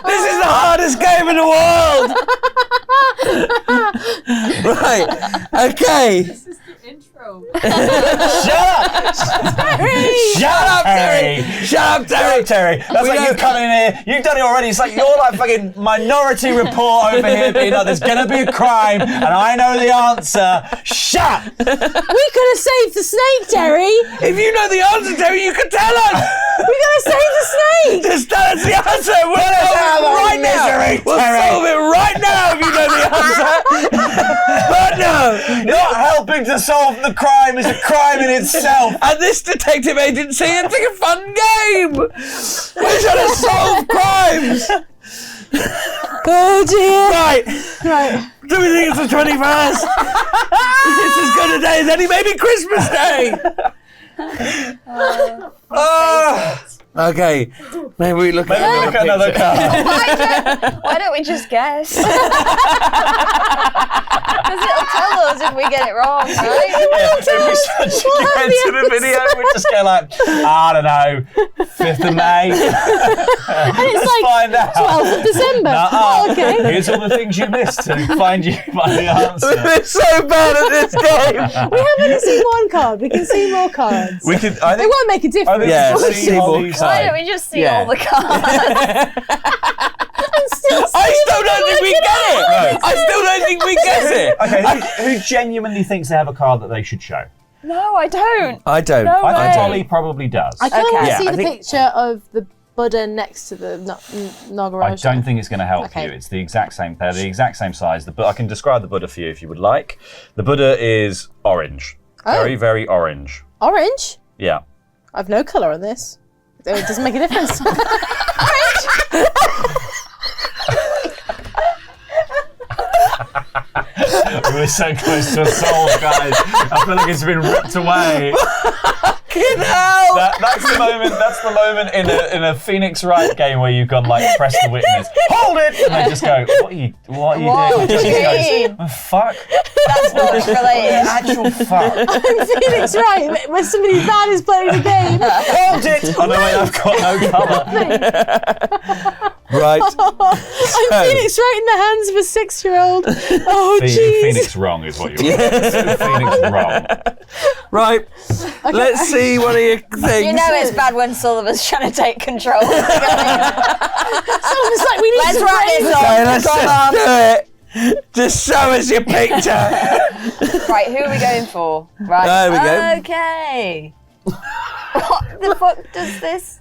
This is the hardest game in the world. Right. Okay. This is the intro. Shut up! Shut up, Terry! Shut up, Terry. Terry. That's like you don't- come in here. You've done it already. It's like you're like fucking Minority Report over here, being like, "There's gonna be a crime, and I know the answer." Shut! We could have saved the snake, Terry. If you know the answer, Terry, you can tell us. We could have saved the snake. Just tell us the answer. We'll us solve out it of right now. misery, We'll Terry. solve it right now if you know the answer. But no. Not helping to solve the crime is a crime in itself. And this detective agency is like a fun game. We're trying to solve crimes. Oh dear. Right. Right. Do we think it's the 21st? It's as good a day as any, maybe Christmas Day. Okay. Maybe we look Maybe we look at another card. Why don't we just guess? Because it'll tell us if we get it wrong, right? If we start chipping into the video, we just go like, I don't know, 5th of May. And it's Let's like find out. 12th of December. Oh, okay. Here's all the things you missed to find the answer. We're so bad at this game. We haven't only seen one card. We can see more cards. We could. I It think. won't make a I difference. think Yeah, we'll let's see more Holly's Why side. don't we just see Yeah. all the cards? I still don't think we get it. I still don't think we get it. Okay, who genuinely thinks they have a card that they should show? No, I don't. I don't. No I think way. Holly probably does. I kind of Okay. want to Yeah, see I the think- picture of the Buddha next to the Nagaraj. I don't think it's going to help Okay. you. It's the exact same. They're the exact same size. I can describe the Buddha for you if you would like. The Buddha is orange. Oh. Very, very orange. Orange? Yeah. I've no colour on this. It doesn't make a difference. We were so close to a soul, guys. I feel like it's been ripped away. That's the moment. That's the moment in a Phoenix Wright game where you've gone like press the witness, hold it, and they just go, what are you What doing? do The judge you just mean? goes, oh, fuck, That's not related. actual fuck. I'm Phoenix Wright, when somebody bad is playing the game. Hold it. Oh no, wait, I've got no colour. Right. I'm Phoenix Wright in the hands of a 6-year-old. Oh, jeez. Phoenix wrong is what you're. Phoenix wrong. Right. Let's see what he thinks. You know it's bad when Sullivan's trying to take control. Someone's like, we need Let's to wrap raise this up. Okay, up. let's Come just on. do it. Just show us your picture. Right, who are we going for? Right. There we go. Okay. What the fuck does this?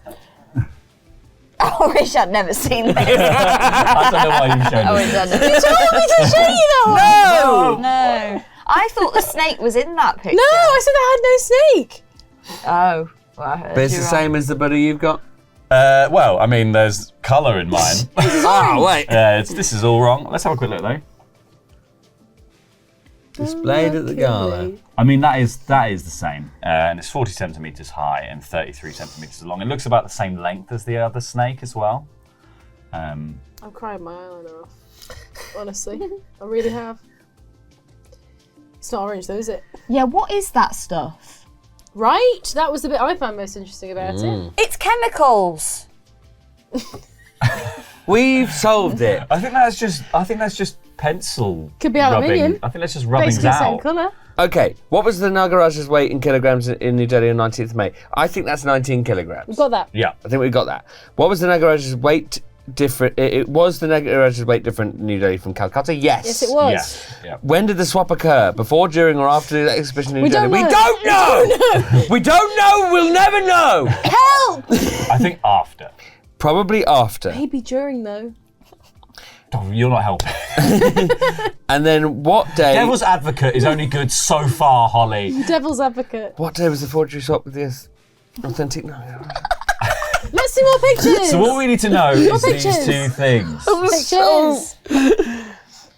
I wish I'd never seen this. I don't know why you've shown I me. wish I'd never You told me to show you that one! No. I thought the snake was in that picture. No, I said I had no snake. Oh. Well, I heard But it's you the wrong. same as the buddy you've got. Well, I mean, there's colour in mine. Wait. This is all wrong. Let's have a quick look, though. Displayed at the gala. I mean, that is the same. And it's 40 centimetres high and 33 centimetres long. It looks about the same length as the other snake as well. I'm crying my eyeliner off. Honestly. I really have. It's not orange though, is it? Yeah, what is that stuff? Right? That was the bit I found most interesting about it. It's chemicals. We've solved it. I think that's just pencil. Could be rubbing. aluminium. I think that's just rubbing Basically the same out. colour. Okay, what was the Nagaraj's weight in kilograms in New Delhi on 19th of May? I think that's 19 kilograms. We've got that. Yeah. I think we got that. What was the Nagaraj's weight different? It was the Nagaraj's weight different in New Delhi from Calcutta? Yes. Yes, it was. Yes. Yeah. When did the swap occur? Before, during, or after the exhibition in New We Delhi? don't know. We don't know! We don't know! We'll never know! Help! I think after. Probably after. Maybe during though. Oh, you're not helping. And then what day? Devil's advocate is only good so far, Holly. Devil's advocate. What day was the forgery swap with the authentic? No. Let's see more pictures. So what we need to know is these pictures. two things. Pictures.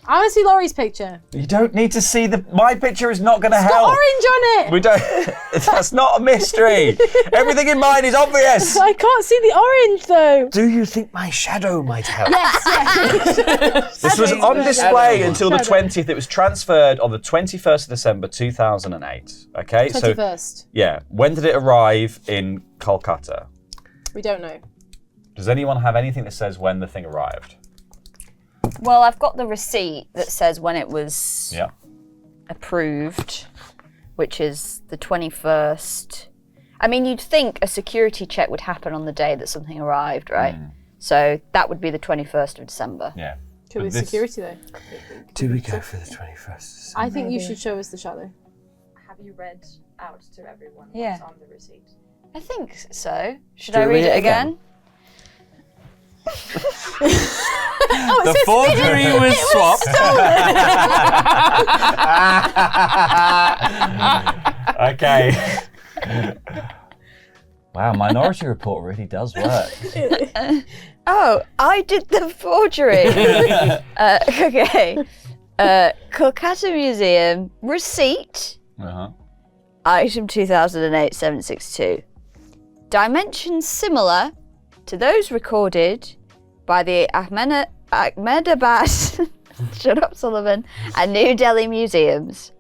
I want to see Laurie's picture. You don't need to see my picture is not going to Got help. orange on it. We don't. That's not a mystery. Everything in mine is obvious. I can't see the orange though. Do you think my shadow might help? Yes. This was on display Shadow. until the 20th. It was transferred on the 21st of December 2008. Okay, 21st. yeah. When did it arrive in Kolkata? We don't know. Does anyone have anything that says when the thing arrived? Well, I've got the receipt that says when it was Yeah. approved, which is the 21st. I mean, you'd think a security check would happen on the day that something arrived, right? So that would be the 21st of December. Yeah. Could But be this- security though. Do we go for the 21st? I think you should show us the shadow. Have you read out to everyone Yeah. what's on the receipt? I think so. Should Do I we read read it it again? The forgery was swapped. Okay. Wow, Minority Report really does work. Oh, I did the forgery. Okay. Kolkata Museum, receipt, Uh-huh. item 2008-762. Dimensions similar to those recorded by the Ahmedabad, shut up Sullivan, and New Delhi museums.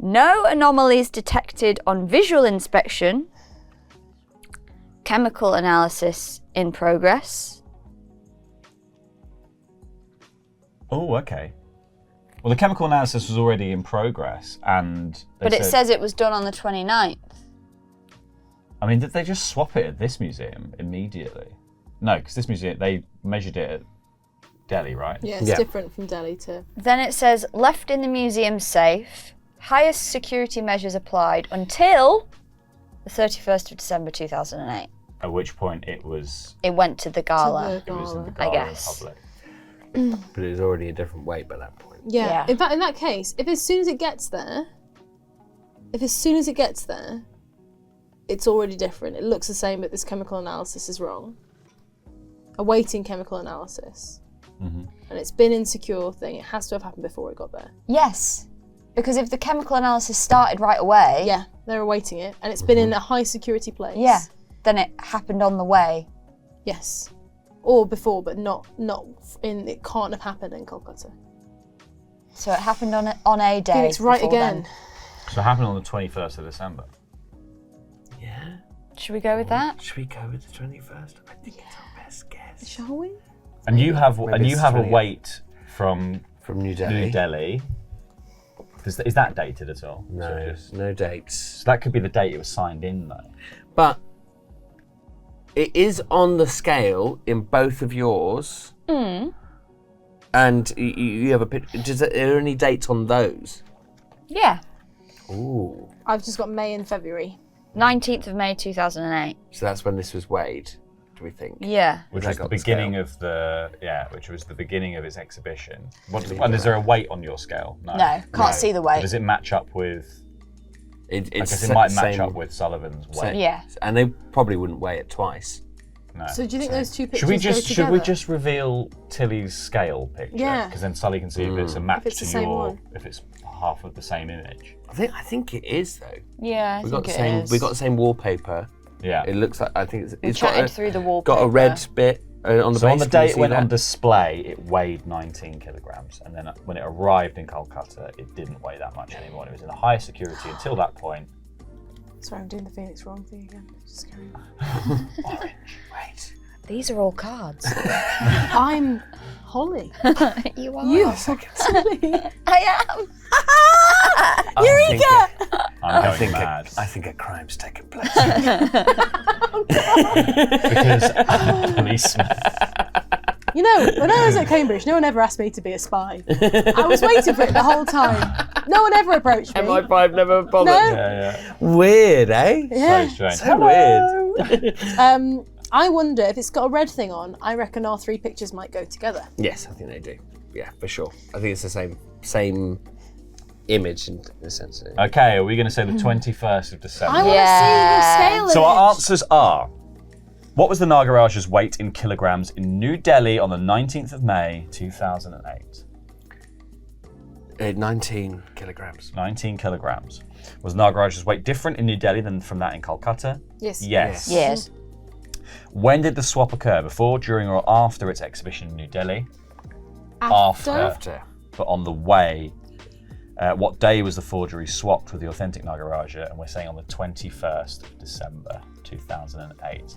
No anomalies detected on visual inspection. Chemical analysis in progress. Oh, okay. Well, the chemical analysis was already in progress, and But it says it was done on the 29th. I mean, did they just swap it at this museum immediately? No, because this museum, they measured it at Delhi, right? Yeah, it's Yeah. different from Delhi to. Then it says left in the museum safe. Highest security measures applied until the 31st of December 2008. At which point it was, It went to the gala. it was in the Gala. Gala guess. Republic. But it was already a different weight by that point. Yeah. Yeah. In fact, in that case, if as soon as it gets there, it's already different. It looks the same, but this chemical analysis is wrong. Awaiting chemical analysis. And it's been insecure thing. It has to have happened before it got there. Yes, because if the chemical analysis started right away, Yeah, they're awaiting it, and it's been in a high security place. yeah, then it happened on the way. Yes, or before, but not in. It can't have happened in Kolkata. So it happened on a day. Phoenix, right before again. then. So it happened on the 21st of December. Yeah. Should we go with that? Should we go with the 21st? I think it's our best guess. Shall we? And you have Maybe a it's 20th. weight from From New Delhi. New Delhi. Is that dated at all? No, So just- no dates. so that could be the date it was signed in, though. But it is on the scale in both of yours. And you have a picture. Are there any dates on those? Yeah. Ooh. I've just got May and February. 19th of May 2008. So that's when this was weighed. do we think? Yeah. Which Has was that the got the beginning scale? of which was the beginning of its exhibition. And is there a weight on your scale? No, can't see the weight. Does it match up with? I It's guess it might match up with Sullivan's weight. Yeah. And they probably wouldn't weigh it twice. No. So do you think those two pictures Should we go just together? reveal Tilly's scale picture? Yeah. Because then Sully can see if it's a match it's to the same one. if it's half of the same image. I think it is though. Yeah, We got the same wallpaper. Yeah. It looks like it's chatted through the wallpaper. got a red bit on the So base. on the Can day you it see went that? on display, it weighed 19 kilograms, and then when it arrived in Kolkata, it didn't weigh that much anymore. It was in the highest security until that point. Sorry, I'm doing the Phoenix wrong thing again. Just carry on. Orange. Wait. These are all cards. I'm Holly. You are. You are Tilly. I am. Eureka! I'm going think mad. I think a crime's taken place. Because I'm a policeman. You know, when I was at Cambridge, no one ever asked me to be a spy. I was waiting for it the whole time. No one ever approached me. MI5 never bothered. No. Yeah. Weird, eh? Yeah. So strange. So weird. I wonder if it's got a red thing on. I reckon our three pictures might go together. Yes, I think they do. Yeah, for sure. I think it's the same image in a sense. Okay, are we going to say the 21st of December? I want to see the scale So image. our answers are: what was the Nagaraj's weight in kilograms in New Delhi on the 19th of May 2008? 19 kilograms. 19 kilograms. Was Nagaraj's weight different in New Delhi than from that in Kolkata? Yes. Yes. Yes. When did the swap occur? Before, during, or after its exhibition in New Delhi? After. But on the way. What day was the forgery swapped with the authentic Nagaraja? And we're saying on the 21st of December 2008.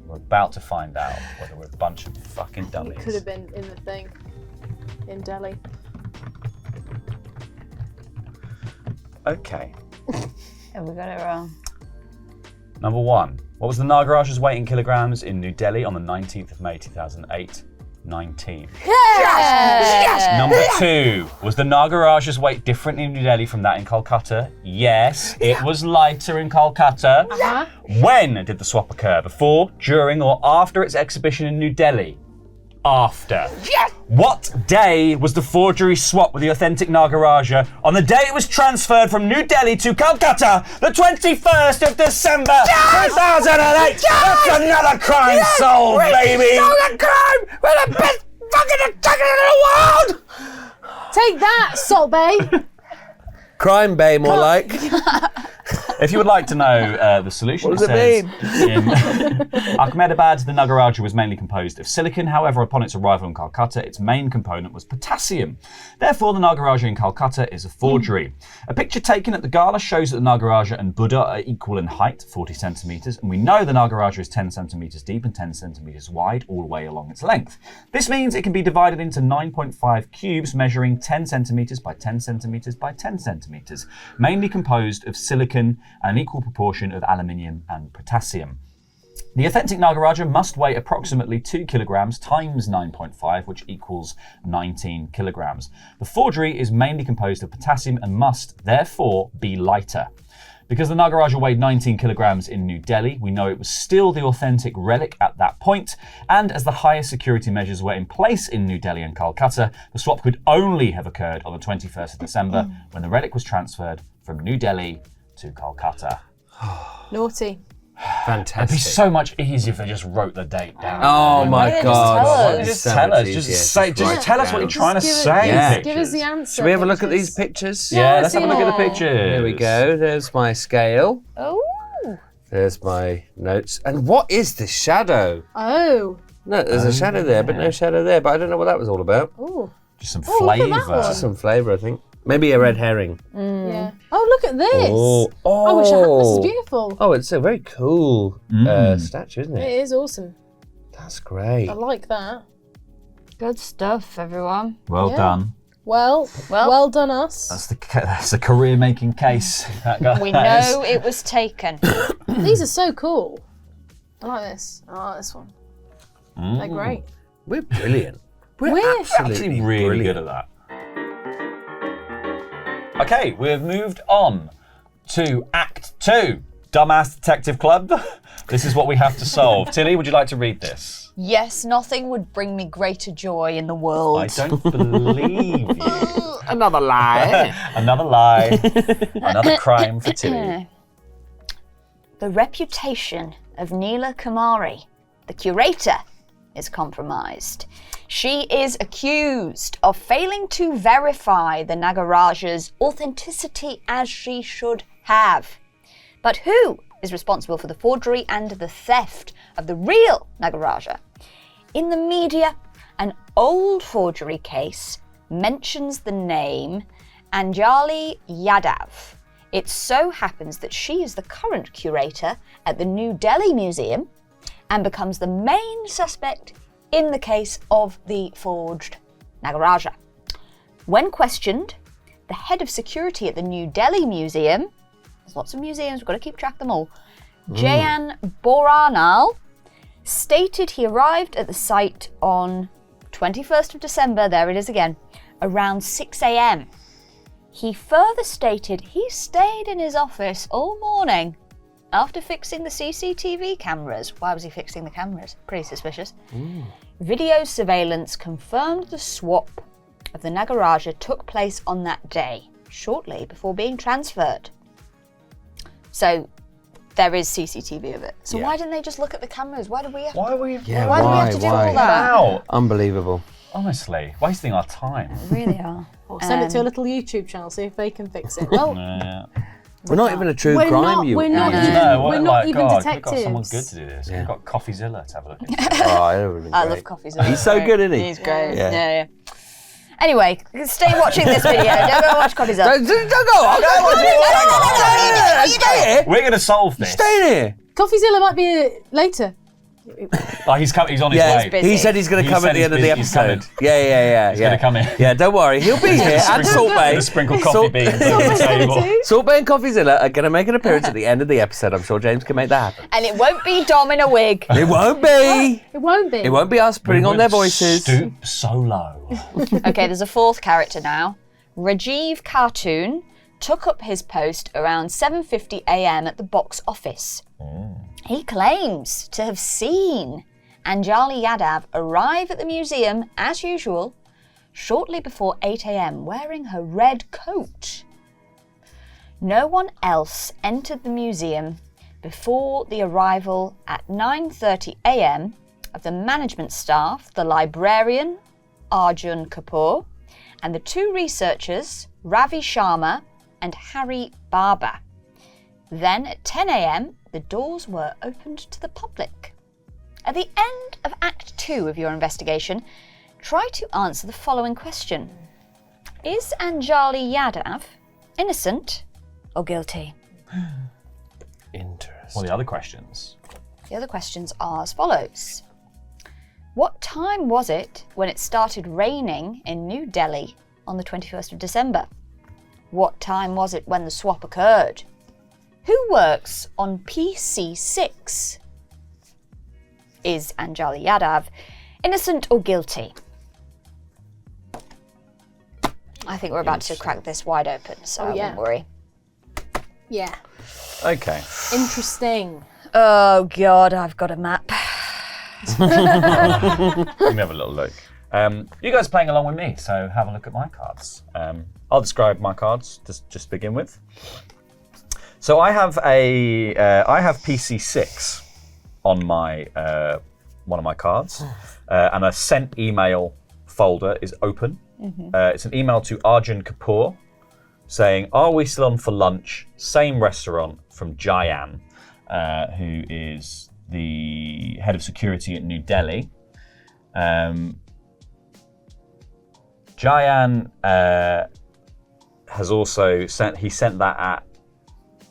We're about to find out whether we're a bunch of fucking dummies. It could have been in the thing in Delhi. Okay. Have we got it wrong? Number one. What was the Nagaraja's weight in kilograms in New Delhi on the 19th of May 2008? 19. Yes! Number two. Was the Nagaraja's weight different in New Delhi from that in Kolkata? Yes. It was lighter in Kolkata. Uh-huh. When did the swap occur? Before, during, or after its exhibition in New Delhi? After. Yes! What day was the forgery swapped with the authentic Nagaraja? On the day it was transferred from New Delhi to Calcutta, the 21st of December 2008. That's another crime solved, baby. Solved a crime! We're the best fucking detectives in the world! Take that, Salt Bay. Crime Bay, more like. If you would like to know the solution, What does it says in Ahmedabad, the Nagaraja was mainly composed of silicon. However, upon its arrival in Calcutta, its main component was potassium. Therefore, the Nagaraja in Calcutta is a forgery. A picture taken at the gala shows that the Nagaraja and Buddha are equal in height, 40 centimeters, and we know the Nagaraja is 10 centimeters deep and 10 centimeters wide all the way along its length. This means it can be divided into 9.5 cubes measuring 10 centimeters by 10 centimeters by 10 centimeters, mainly composed of silicon and an equal proportion of aluminium and potassium. The authentic Nagaraja must weigh approximately 2 kilograms times 9.5, which equals 19 kilograms. The forgery is mainly composed of potassium and must, therefore, be lighter. Because the Nagaraja weighed 19 kilograms in New Delhi, we know it was still the authentic relic at that point, and as the highest security measures were in place in New Delhi and Calcutta, the swap could only have occurred on the 21st of December, when the relic was transferred from New Delhi to Calcutta. Naughty. Fantastic. It'd be so much easier if they just wrote the date down. Oh my Why don't they just god. tell us? Just tell us. Just tell us what you're trying to say. Yeah. Give us the answer. Should we have a look at pictures. these pictures? Yeah, let's see have a look at the more. pictures. Here we go. There's my scale. Oh. There's my notes. And what is this shadow? Oh. No, there's a shadow there, but no shadow there. But I don't know what that was all about. Oh. Just some Oh, look at that flavour. one. Some flavour, I think. Maybe a red herring. Yeah. Oh, look at this. Oh, I wish I had this. Is beautiful. Oh, it's a very cool statue, isn't It it? is awesome. That's great. I like that. Good stuff, everyone. Well Yeah. done. Well done us. That's a career-making case. That guy. We that is. know it was taken. These are so cool. I like this. I like this one. They're great. We're brilliant. We're Actually really good at that. Okay, we've moved on to Act 2. Dumbass Detective Club. This is what we have to solve. Tilly, would you like to read this? Yes, nothing would bring me greater joy in the world. I don't believe you. Another lie. Another lie. Another crime for Tilly. The reputation of Neela Kumari, the curator, is compromised. She is accused of failing to verify the Nagaraja's authenticity as she should have. But who is responsible for the forgery and the theft of the real Nagaraja? In the media, an old forgery case mentions the name Anjali Yadav. It so happens that she is the current curator at the New Delhi Museum and becomes the main suspect in the case of the forged Nagaraja. When questioned, the head of security at the New Delhi Museum, there's lots of museums, we've got to keep track of them all, Jayan Boranal, stated he arrived at the site on 21st of December, there it is again, around 6 a.m. He further stated he stayed in his office all morning after fixing the CCTV cameras. Why was he fixing the cameras? Pretty suspicious. Video surveillance confirmed the swap of the Nagaraja took place on that day, shortly before being transferred. So there is CCTV of it. So why didn't they just look at the cameras? Why do we have Why are we? why do we have to do all that? Wow. Unbelievable. Honestly, wasting our time. We really are. Or send it to a little YouTube channel, see if they can fix it. Well, We're not even a true we're crime not, unit. we're not, No, we're not even God, detectives. we've got someone good to do this. Yeah. We've got Coffeezilla to have a look at. Oh, that would have been I great. love Coffeezilla. He's so good, isn't he? He's great. Yeah. Yeah. Anyway, stay watching this video. Don't go watch Coffeezilla. Don't go! Stay here! We're going to solve this. Stay here! Coffeezilla might be later. Oh, he's on his Yeah, way. busy. he said he's going to He come said at the he's end of the busy. He's episode. coming. Yeah. He's gonna come in. Yeah, don't worry. He'll be here. And Salt Bay. The sprinkled coffee beans on the table. Salt Bay and Coffeezilla are going to make an appearance at the end of the episode. I'm sure James can make that happen. And it won't be Dom in a wig. It won't be. It won't be. It won't be us putting on their voices. Stoop so low. Okay, there's a fourth character now. Rajiv Cartoon took up his post around 7:50 a.m. at the box office. He claims to have seen Anjali Yadav arrive at the museum as usual shortly before 8 a.m. wearing her red coat. No one else entered the museum before the arrival at 9:30 a.m. of the management staff, the librarian Arjun Kapoor, and the two researchers Ravi Sharma and Harry Barber. Then at 10 a.m. the doors were opened to the public. At the end of Act 2 of your investigation, try to answer the following question. Is Anjali Yadav innocent or guilty? Interesting. Well, the other questions. The other questions are as follows. What time was it when it started raining in New Delhi on the 21st of December? What time was it when the swap occurred? Who works on PC6? Is Anjali Yadav innocent or guilty? I think we're about to crack this wide open, so I won't worry. Yeah. Okay. Interesting. Oh God, I've got a map. Let me have a little look. You guys are playing along with me, so have a look at my cards. I'll describe my cards just to begin with. So I have PC6 on my one of my cards, and a sent email folder is open. It's an email to Arjun Kapoor saying, "Are we still on for lunch? Same restaurant," from Jayan, who is the head of security at New Delhi. Jayan has also sent that at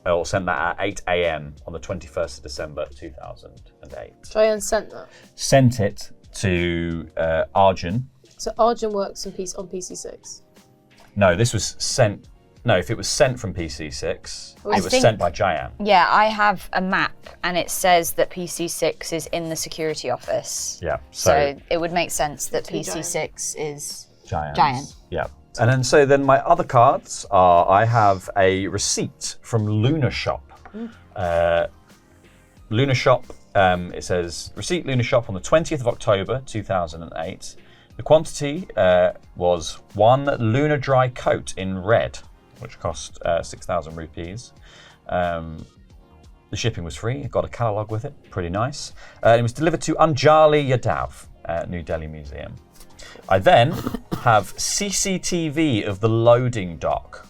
8 a.m. on the 21st of December 2008. Jayan sent that. Sent it to Arjun. So Arjun works on PC6. No, this was sent. No, if it was sent from PC6, it was think- sent by Jayan. Yeah, I have a map and it says that PC6 is in the security office. Yeah. So it would make sense that PC6 is Jayan. Jayan. Yeah. And then my other cards are, I have a receipt from Luna Shop Lunar Shop, it says, receipt Lunar Shop on the 20th of October 2008. The quantity was 1 Lunar Dry coat in red, which cost 6,000 rupees. The shipping was free. It got a catalogue with it. Pretty nice. It was delivered to Anjali Yadav at New Delhi Museum. I then have CCTV of the loading dock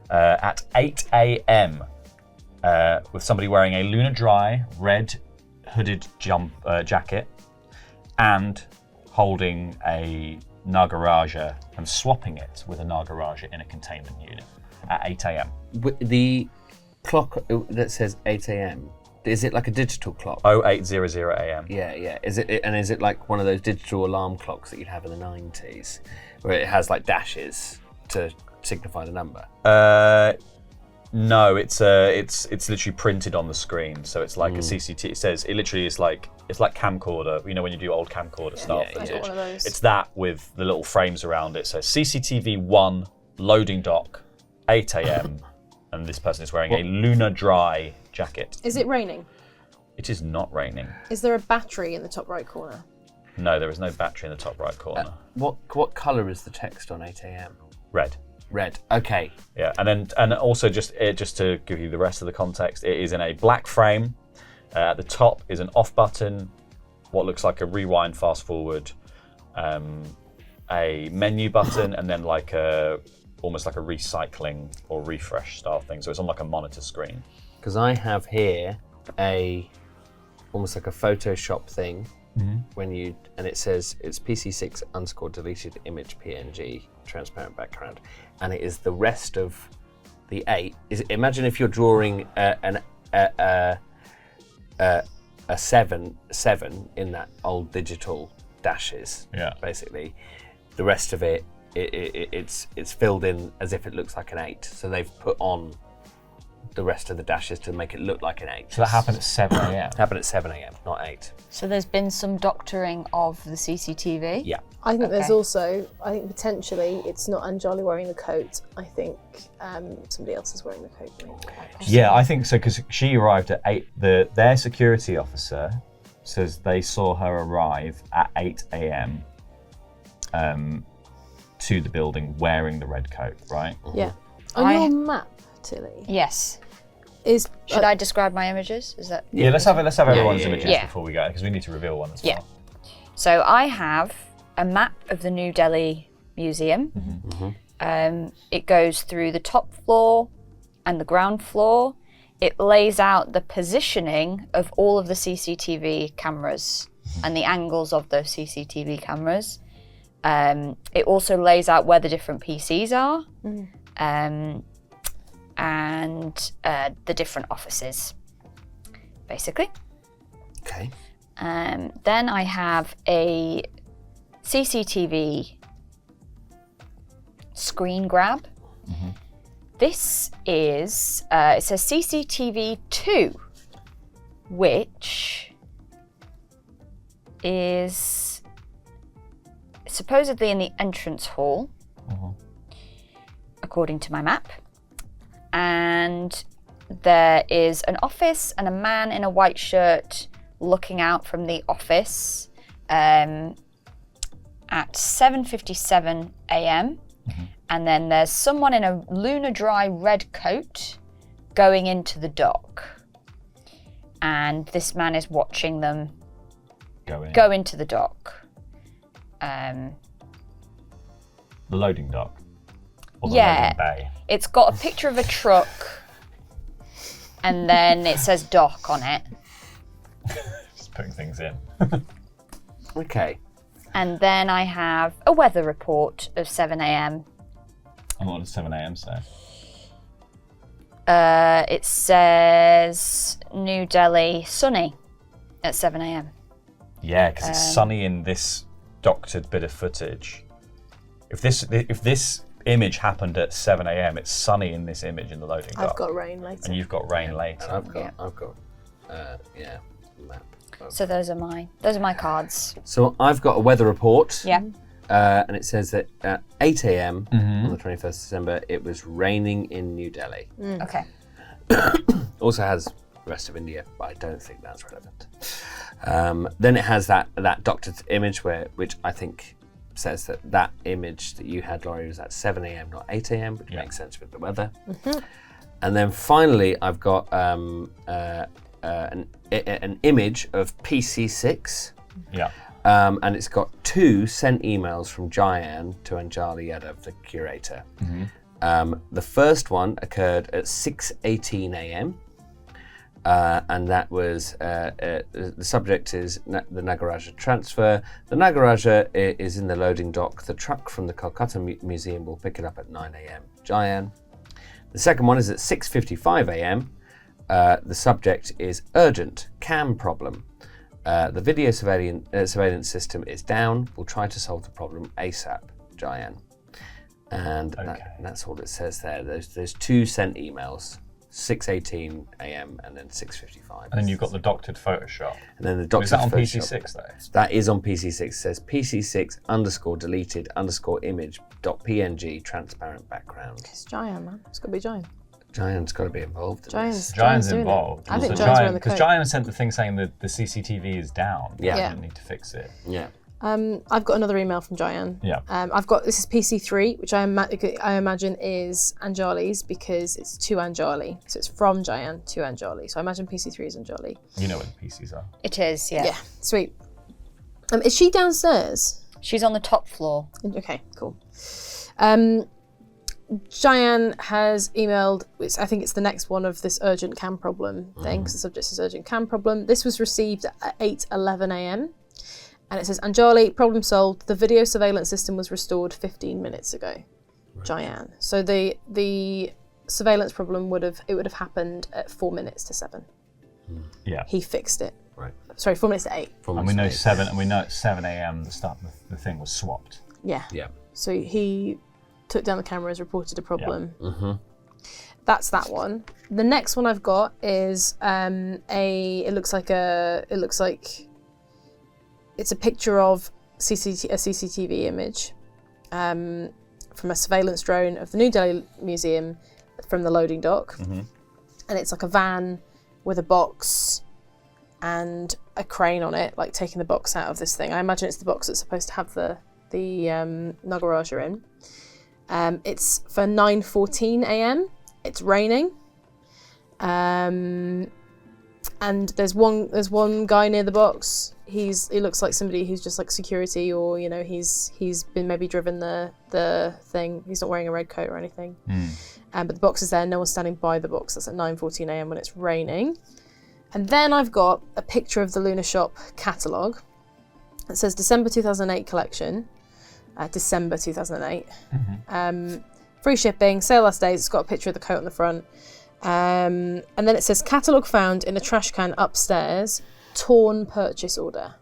at 8 a.m. With somebody wearing a Lunar Dry red hooded jacket and holding a Nagaraja and swapping it with a Nagaraja in a containment unit at 8 a.m. The clock that says 8 a.m. Is it like a digital clock? 0800 a.m. Yeah. Is it like one of those digital alarm clocks that you'd have in the 90s, where it has like dashes to signify the number? No, it's literally printed on the screen, so it's like a CCTV. It says it literally is like camcorder. You know when you do old camcorder style I got one of those. It's that with the little frames around it. So CCTV 1 loading dock, 8 a.m. and this person is wearing a Lunar Dry jacket. Is it raining? It is not raining. Is there a battery in the top right corner? No, there is no battery in the top right corner. What colour is the text on 8 a.m? Red. Red. Okay. Yeah, and also just to give you the rest of the context, it is in a black frame. At the top is an off button, what looks like a rewind, fast forward, a menu button, and then like almost like a recycling or refresh style thing. So it's on like a monitor screen. Because I have here almost like a Photoshop thing. And it says it's PC6 _ deleted image PNG transparent background, and it is the rest of the 8. Imagine if you're drawing a 7 in that old digital dashes. Yeah. Basically, the rest of it's filled in as if it looks like an 8. So they've put on the rest of the dashes to make it look like an 8. So that happened at 7 a.m. Happened at 7 a.m, not 8. So there's been some doctoring of the CCTV. Yeah. I think there's Okay. also, I think potentially it's not Anjali wearing the coat. I think somebody else is wearing the coat. Maybe. Yeah, I think so, because she arrived at 8. Their security officer says they saw her arrive at 8 a.m. To the building wearing the red coat, right? Yeah. On your map, Tilly, Yes. is Should I describe my images? Is that? Yeah, let's have everyone's images yeah. before we go, because we need to reveal one as Yeah. well. So I have a map of the New Delhi Museum. It goes through the top floor and the ground floor. It lays out the positioning of all of the CCTV cameras and the angles of those CCTV cameras. It also lays out where the different PCs are and the different offices, basically. Okay. Then I have a CCTV screen grab. This is, it says CCTV 2, which is supposedly in the entrance hall, according to my map. And there is an office and a man in a white shirt looking out from the office at 7:57 a.m. And then there's someone in a Lunar Dry red coat going into the dock. And this man is watching them go into the dock. The loading dock. Or the Yeah. loading bay. It's got a picture of a truck and then it says dock on it. Just putting things in. Okay. And then I have a weather report of 7 a.m. And what does 7 a.m. say? It says New Delhi sunny at 7 a.m. Yeah, because it's sunny in this doctored bit of footage. If this image happened at 7 a.m, it's sunny in this image in the loading dock. I've got rain later. And you've got rain later. I've got map. So those are my cards. So I've got a weather report. Yeah. And it says that at 8 a.m. on the 21st of December, it was raining in New Delhi. Okay. Also has the rest of India, but I don't think that's relevant. Then it has that doctored image which I think says that image that you had, Laurie, was at 7 a.m. not 8 a.m., which makes sense with the weather. And then finally, I've got an image of PC6. Yeah. And it's got 2 sent emails from Jayan to Anjali Yadav, the curator. The first one occurred at 6:18 a.m. And that was the subject is the Nagaraja transfer. The Nagaraja is in the loading dock. The truck from the Kolkata Museum will pick it up at 9 a.m. Jayan. The second one is at 6:55 a.m. The subject is urgent cam problem. The video surveillance system is down. We'll try to solve the problem ASAP, Jayan. And that's all it says there. There's 2 sent emails, 6:18 a.m. and then 6:55. And then you've got the doctored Photoshop. And then the doctored Is that on Photoshop. PC6 though? That is on PC6. It says PC6_deleted_image.png transparent background. It's Giant, man. It's got to be Giant. Giant's got to be involved in this. Giant's doing it. involved. I think So Giant's wearing the because coat. Giant sent the thing saying that the CCTV is down. Yeah. They didn't need to fix it. Yeah. I've got another email from Jayan. Yeah. This is PC3, which I imagine is Anjali's because it's to Anjali. So it's from Jayan to Anjali. So I imagine PC3 is Anjali. You know where the PCs are. It is, yeah. Yeah, sweet. Is she downstairs? She's on the top floor. Okay, cool. Jayan has emailed, I think it's the next one of this urgent cam problem thing, because the subject is urgent cam problem. This was received at 8:11 a.m. And it says, Anjali, problem solved. The video surveillance system was restored 15 minutes ago. Jayan. So the surveillance problem would have happened at 4 minutes to 7. Yeah. He fixed it. Right. Sorry, 4 minutes to 8. And we know at 7 a.m. the thing was swapped. Yeah. Yeah. So he took down the cameras, reported a problem. That's that one. The next one I've got is it looks like it's a picture of a CCTV image from a surveillance drone of the New Delhi Museum from the loading dock. And it's like a van with a box and a crane on it, like taking the box out of this thing. I imagine it's the box that's supposed to have the Nagaraja in. It's for 9:14 a.m. It's raining. And there's one guy near the box. He looks like somebody who's just like security, or he's been maybe driven the thing. He's not wearing a red coat or anything. But the box is there. No one's standing by the box. That's at 9:14 a.m. when it's raining. And then I've got a picture of the Lunar Shop catalogue. It says December 2008 collection. December 2008. Free shipping. Sale last days. It's got a picture of the coat on the front. And then it says catalogue found in a trash can upstairs, torn purchase order,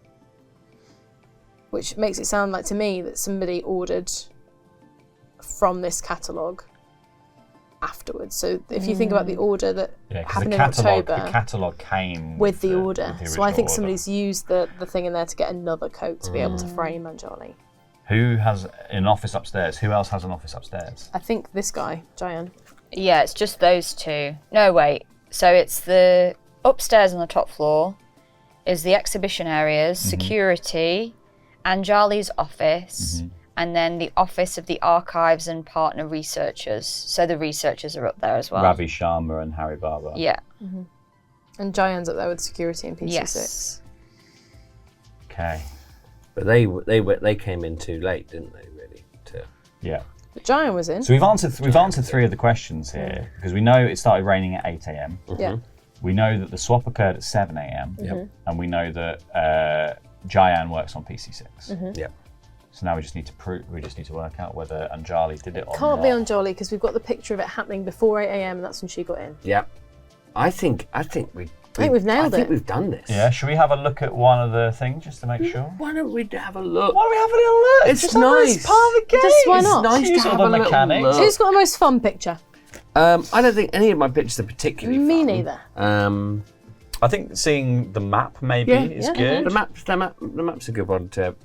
which makes it sound like to me that somebody ordered from this catalogue afterwards. So if you think about the order that happened in October, the catalogue came with the order. So I think original somebody's used the thing in there to get another coat to be able to frame Anjali. Who has an office upstairs? Who else has an office upstairs? I think this guy, Jayan. Yeah, it's just those two. No, wait. So it's the upstairs on the top floor is the exhibition areas, security, Anjali's office, and then the office of the archives and partner researchers. So the researchers are up there as well. Ravi Sharma and Harry Barber. Yeah. And Jayan's up there with security and PC6. Yes. Okay. But they came in too late, didn't they? Really? Yeah. But Jayan was in. So we've answered 3 of the questions here because we know it started raining at 8 a.m. Yeah. We know that the swap occurred at 7 a.m. And we know that Jayan works on PC6. Yep. So now we just need to work out whether Anjali did it or Can't not. be Anjali because we've got the picture of it happening before 8 a.m. and that's when she got in. Yep. I think we've nailed I think it. we've done this. Yeah, should we have a look at one of the things just to make sure? Why don't we have a look? Why don't we have a little look? It's just nice. It's part of the game. Just why not? It's nice Use to all have the a little mechanics. look. Who's got the most fun picture? I don't think any of my pictures are particularly Me fun. neither. I think seeing the map maybe is yeah. good. The map's a good one to,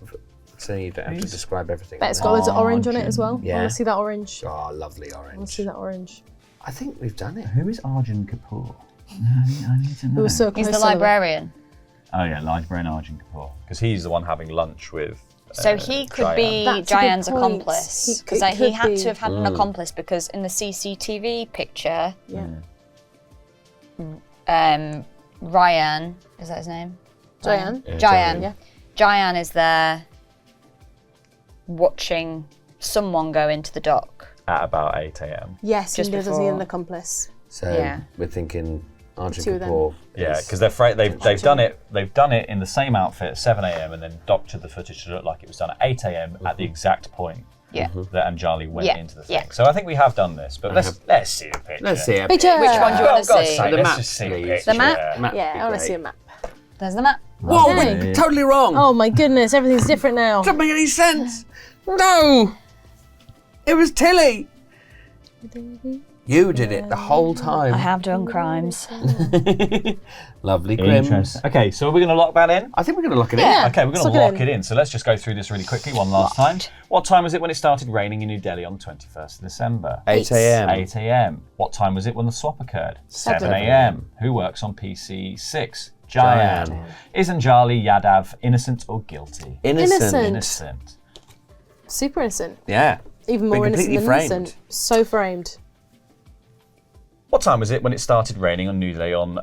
so you don't have to describe everything. Bet it's got loads of orange on it as well. Yeah. I want to see that orange. Oh, lovely I want to orange. see that orange. I think we've done it. Who is Arjun Kapoor? I need to know. We were so close. He's the to them. librarian. Oh yeah, librarian Arjun Kapoor. Because he's the one having lunch with. So he could be That's a good Jayan's point. accomplice. Because It he could had be. to have had an accomplice because in the CCTV picture, Yeah. Ryan, is that his name? Jayan. Jayan. Yeah. Jayan is there watching someone go into the dock. At about 8 a.m. Yes, Just and does he before. an accomplice? So Yeah. we're thinking Arjun Two of them. Kapoor. Yeah, is- because they've done it. They've done it in the same outfit at 7 a.m. and then doctored the footage to look like it was done at 8 a.m. at the exact point Yeah. that Anjali went Yeah, into the yeah. thing. So I think we have done this, but let's see a picture. Let's see. Picture. Which one do you Oh, want to God's see? sake, The let's map, just see a please. picture. The map? Map Yeah, would be I want to great. see a map. There's the map. Whoa, Okay. we're totally wrong. Oh my goodness, everything's different now. Doesn't make any sense. No, it was Tilly. You did it the whole time. I have done crimes. Lovely Grims. Interesting. Okay, so are we going to lock that in? I think we're going to lock it Yeah. Okay, we're going let's to lock lock it in. So let's just go through this really quickly one last time. What time was it when it started raining in New Delhi on the 21st of December? in. 8 a.m. 8 a.m. What time was it when the swap occurred? 7 7 a.m. Who works on PC 6? Jayan. Jayan. Is Anjali Yadav innocent or guilty? Innocent. Innocent. Super innocent. Yeah. Even more Been innocent than completely innocent. framed. So framed. What time was it when it started raining on New Delhi on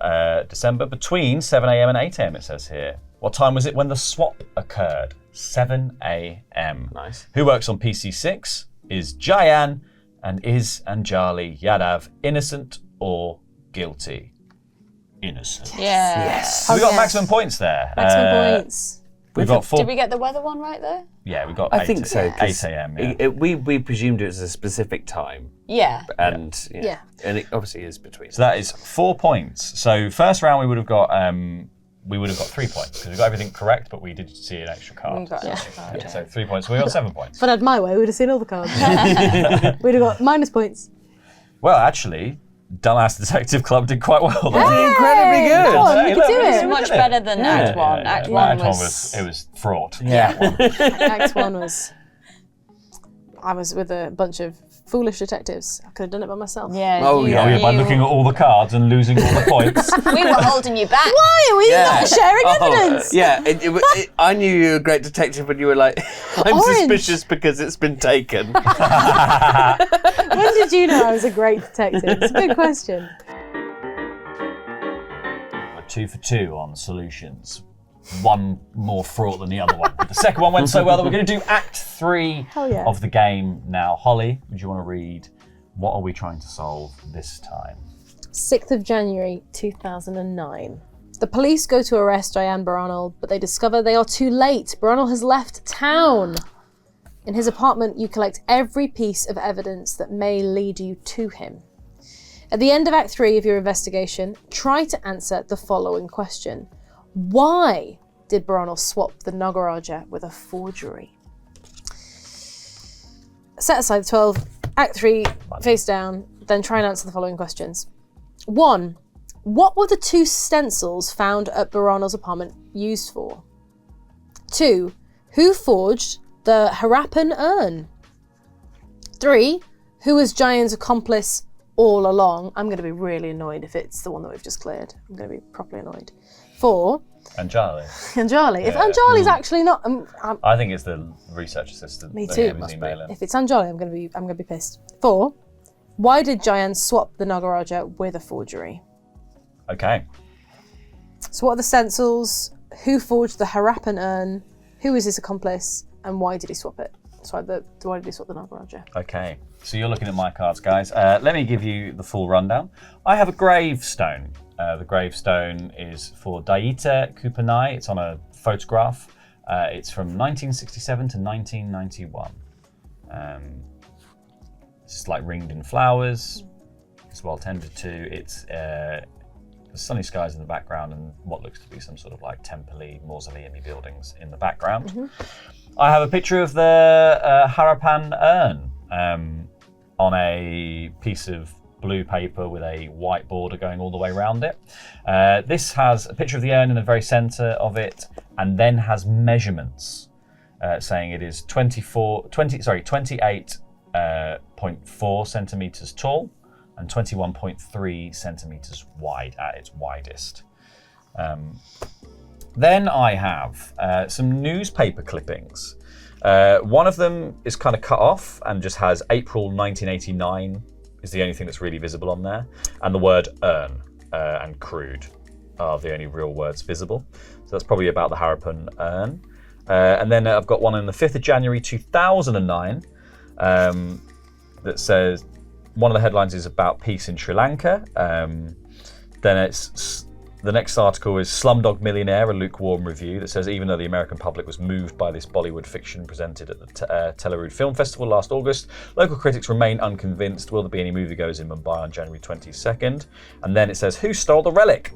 December? Between 7 a.m. and 8 a.m. it says here. What time was it when the swap occurred? 7 a.m. Nice. Who works on PC 6? Is Jayan, and is Anjali Yadav innocent or guilty? Innocent. Yeah. So we got yes. maximum points there. Maximum points. We've got 4. Did we get the weather one right there? Yeah, we got. I 8 think so. 'cause 8 a.m. Yeah. we presumed it was a specific time, Yeah. and Yeah. and it obviously is between. So that is 4 points. So first round we would have got 3 points because we got everything correct, but we did see an extra card. We got an So, extra card, yeah, so 3 points. So we got 7 points. If I'd had my way, we'd have seen all the cards. We'd have got minus points. Well, actually, Dumbass Detective Club did quite well. There. Incredibly good. Go on, Hey, you look, can do look, It's it. much better than Act 1. Act 1 was... it was fraught. Yeah. Act 1 was... I was with a bunch of foolish detectives. I could have done it by myself. Yeah, Oh, you, yeah. Oh yeah, by you- looking at all the cards and losing all the points. We were holding you back. Why are we not sharing evidence? Yeah, I knew you were a great detective when you were like, I'm Orange. suspicious because it's been taken. When did you know I was a great detective? It's a good question. We're 2 for 2 on solutions. One more fraught than the other one. But the second one went so well that we're going to do Act 3 Hell yeah. of the game now. Holly, would you want to read what are we trying to solve this time? 6th of January 2009. The police go to arrest Diane Baranol, but they discover they are too late. Baranol has left town. In his apartment, you collect every piece of evidence that may lead you to him. At the end of Act 3 of your investigation, try to answer the following question. Why did Baranol swap the Nagaraja with a forgery? Set aside the 12, Act 3, face down, then try and answer the following questions. 1. What were the 2 stencils found at Baranol's apartment used for? 2. Who forged the Harappan urn? 3. Who was Jayan's accomplice all along? I'm going to be really annoyed if it's the one that we've just cleared. I'm going to be properly annoyed. 4. Anjali. Anjali. If Yeah. Anjali's actually not, I think it's the research assistant. me that too. gave us email in. If it's Anjali, I'm going to be pissed. 4. Why did Jayan swap the Nagaraja with a forgery? Okay. So what are the stencils? Who forged the Harappan urn? Who is his accomplice? And why did he swap it? Why did he swap the Nagaraja? Okay. So you're looking at my cards, guys. Let me give you the full rundown. I have a gravestone. The gravestone is for Daita Kupanai. It's on a photograph. It's from 1967 to 1991. It's like ringed in flowers. It's well tended to. It's the sunny skies in the background and what looks to be some sort of like temple-y, mausoleum-y buildings in the background. Mm-hmm. I have a picture of the Harappan urn on a piece of blue paper with a white border going all the way around it. This has a picture of the urn in the very centre of it, and then has measurements saying it is 28.4 centimetres tall and 21.3 centimetres wide at its widest. Then I have some newspaper clippings. One of them is kind of cut off and just has April 1989 is the only thing that's really visible on there. And the word urn and crude are the only real words visible. So that's probably about the Harapan urn. And then I've got one on the 5th of January 2009 that says, one of the headlines is about peace in Sri Lanka. Then it's the next article is Slumdog Millionaire, a lukewarm review that says, even though the American public was moved by this Bollywood fiction presented at the Telerud Film Festival last August, local critics remain unconvinced. Will there be any moviegoers in Mumbai on January 22nd? And then it says, who stole the relic?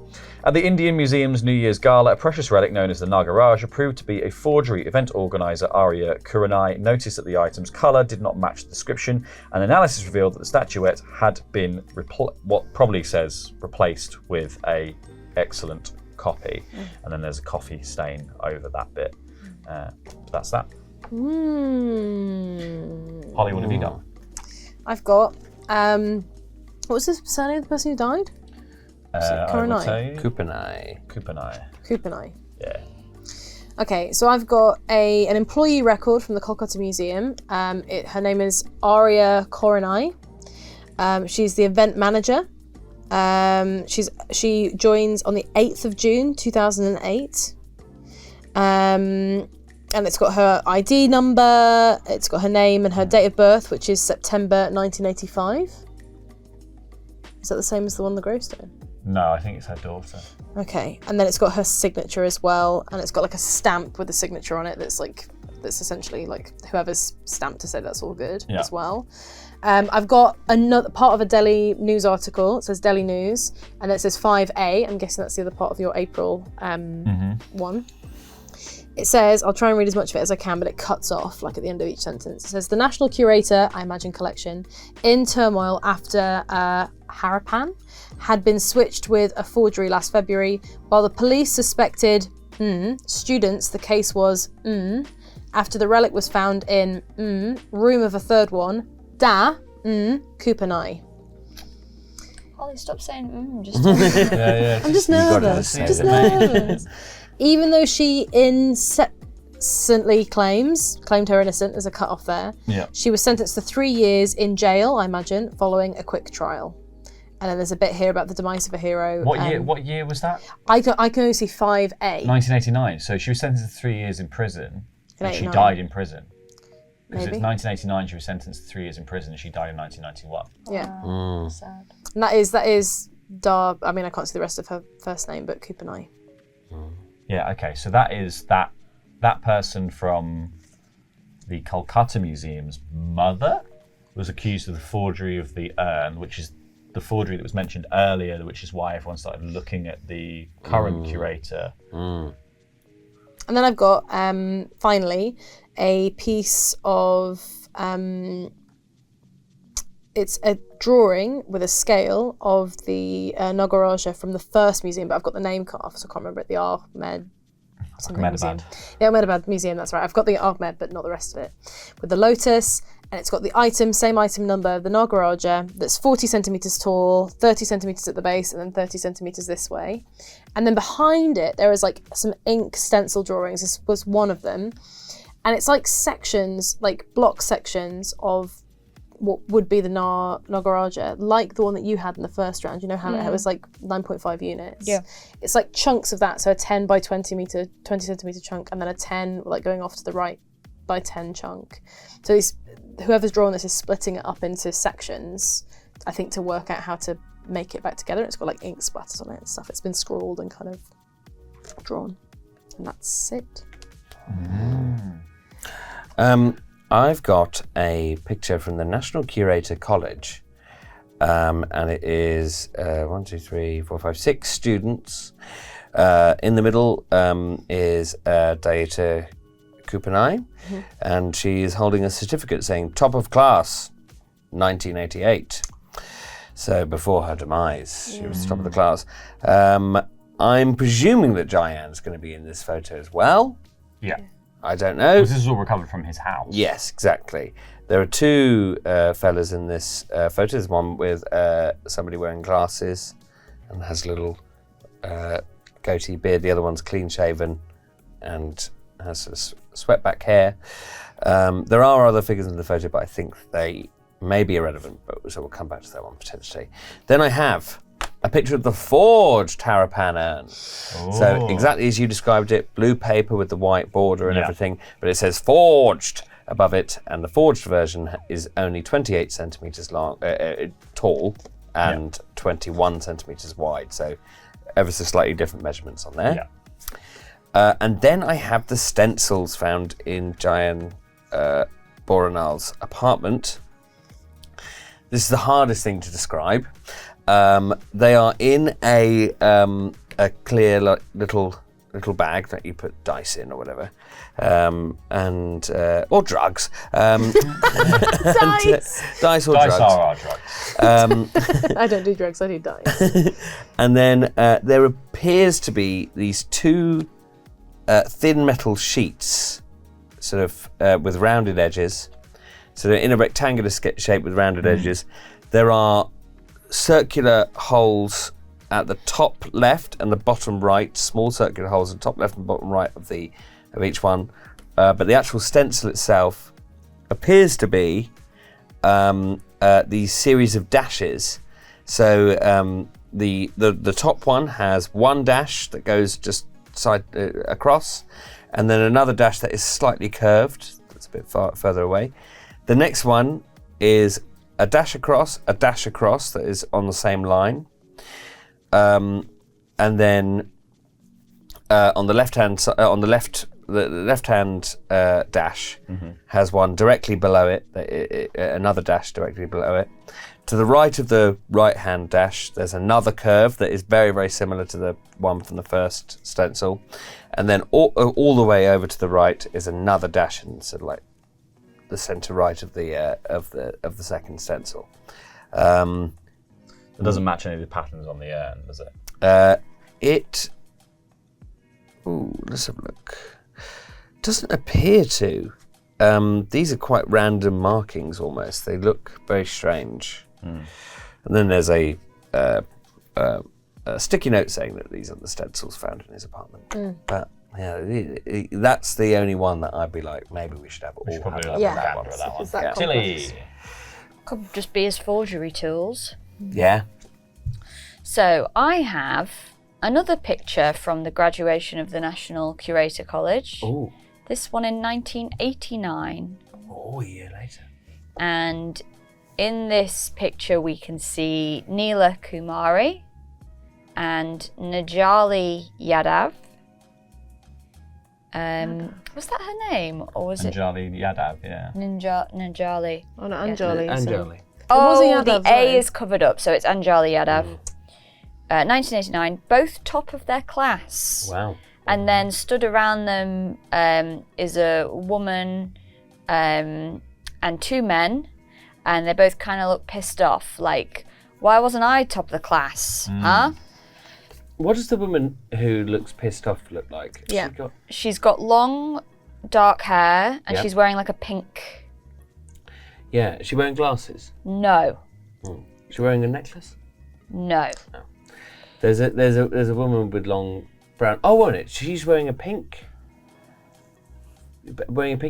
At the Indian Museum's New Year's Gala, a precious relic known as the Nagaraja proved to be a forgery. Event organiser Arya Kuranai noticed that the item's colour did not match the description, and analysis revealed that the statuette had been what probably says replaced with a excellent copy, and then there's a coffee stain over that bit. That's that. Holly, what have you done? I've got what was the surname of the person who died? I would say Kupanai. Yeah. Okay, so I've got an employee record from the Kolkata Museum. Her name is Arya Koranai. She's the event manager. She joins on the 8th of June 2008. And it's got her ID number, it's got her name and her date of birth, which is September 1985. Is that the same as the one on the gravestone? No, I think it's her daughter. Okay, and then it's got her signature as well, and it's got like a stamp with a signature on it that's essentially like whoever's stamped to say that's all good as well. I've got another part of a Delhi news article. It says Delhi News, and it says 5A. I'm guessing that's the other part of your April one. It says, I'll try and read as much of it as I can, but it cuts off like at the end of each sentence. It says, the National Curator, I imagine collection, in turmoil after Harapan had been switched with a forgery last February. While the police suspected students, the case was after the relic was found in room of a third one, Kupanai. Holly, stop saying just I'm just nervous. Even though she incessantly claimed her innocent, there's a cut off there. Yeah. She was sentenced to 3 years in jail, I imagine, following a quick trial. And then there's a bit here about the demise of a hero. What year was that? I can only see 5A. 1989. So she was sentenced to 3 years in prison, and she 89. died in prison. Because Maybe. it's 1989, she was sentenced to 3 years in prison, and she died in 1991. Yeah. Sad. And that is Dar. I mean, I can't see the rest of her first name, but Kupanai. Yeah, okay, so that is that person from the Kolkata Museum's mother was accused of the forgery of the urn, which is the forgery that was mentioned earlier, which is why everyone started looking at the current curator. And then I've got, finally, a piece of, it's a drawing with a scale of the Nagaraja from the first museum, but I've got the name cut off, so I can't remember it, the Ahmed Museum. Yeah, Ahmedabad Museum, that's right. I've got the Ahmed, but not the rest of it. With the lotus, and it's got the same item number of the Nagaraja that's 40 centimetres tall, 30 centimetres at the base, and then 30 centimetres this way. And then behind it, there is like some ink stencil drawings. This was one of them. And it's like sections, like block sections of what would be the Nagaraja, like the one that you had in the first round. You know how it was like 9.5 units? Yeah. It's like chunks of that. So a 10 by 20 centimetre chunk, and then a 10 like going off to the right by 10 chunk. So whoever's drawn this is splitting it up into sections, I think, to work out how to make it back together. It's got like ink splatters on it and stuff. It's been scrawled and kind of drawn. And that's it. I've got a picture from the National Curator College, and it is 6 students. In the middle is Dayata Kupanai, and she is holding a certificate saying top of class 1988. So before her demise, she was top of the class. I'm presuming that Jayan's going to be in this photo as well. Yeah. I don't know. This is all recovered from his house. Yes, exactly. There are two fellas in this photo. There's one with somebody wearing glasses and has a little goatee beard. The other one's clean shaven and has sort of swept back hair. There are other figures in the photo, but I think they may be irrelevant, so we'll come back to that one potentially. Then I have a picture of the forged Harapan urn. So exactly as you described it, blue paper with the white border and everything, but it says forged above it, and the forged version is only 28 centimeters long, tall and 21 centimeters wide. So ever so slightly different measurements on there. And then I have the stencils found in Jayan Boranal's apartment. This is the hardest thing to describe. They are in a clear little bag that you put dice in or whatever, and or drugs. Dice. Dice or Dice drugs. are our drugs. I don't do drugs, I do dice. And then there appears to be these two thin metal sheets, sort of with rounded edges. So they're in a rectangular shape with rounded edges. There are circular holes at the top left and the bottom right, small circular holes at the top left and bottom right of each one. But the actual stencil itself appears to be these series of dashes. So the top one has one dash that goes just side across, and then another dash that is slightly curved. That's a bit further away. The next one is a dash across that is on the same line. And then on the left-hand side, the left-hand dash has one directly below it, another dash directly below it. To the right of the right-hand dash, there's another curve that is very, very similar to the one from the first stencil. And then all the way over to the right is another dash, and sort of like the centre right of the second stencil. It doesn't match any of the patterns on the urn, does it? Let's have a look. Doesn't appear to. These are quite random markings almost. They look very strange. And then there's a sticky note saying that these are the stencils found in his apartment. But yeah, that's the only one that I'd be like, maybe we should have all have Probably Yeah. that one. That one. Is that Tilly. complex? Could just be his forgery tools. Yeah. So I have another picture from the graduation of the National Curator College. Oh. This one in 1989. Oh, a year later. And in this picture we can see Neela Kumari and Najali Yadav. Was that her name, or was it Anjali Yadav, yeah. Najali? Oh, no, Anjali. Anjali. Oh, was the Yadav, A sorry. is covered up, so it's Anjali Yadav. 1989, both top of their class. Wow. And then stood around them is a woman and two men, and they both kind of look pissed off, like, why wasn't I top of the class, huh? What does the woman who looks pissed off look like? Yeah. She's got long, dark hair, and Yep. she's wearing like a pink. Yeah. Is she wearing glasses? No, Is she wearing a necklace? no. There's a woman with long brown. Oh, won't it? She's wearing a pink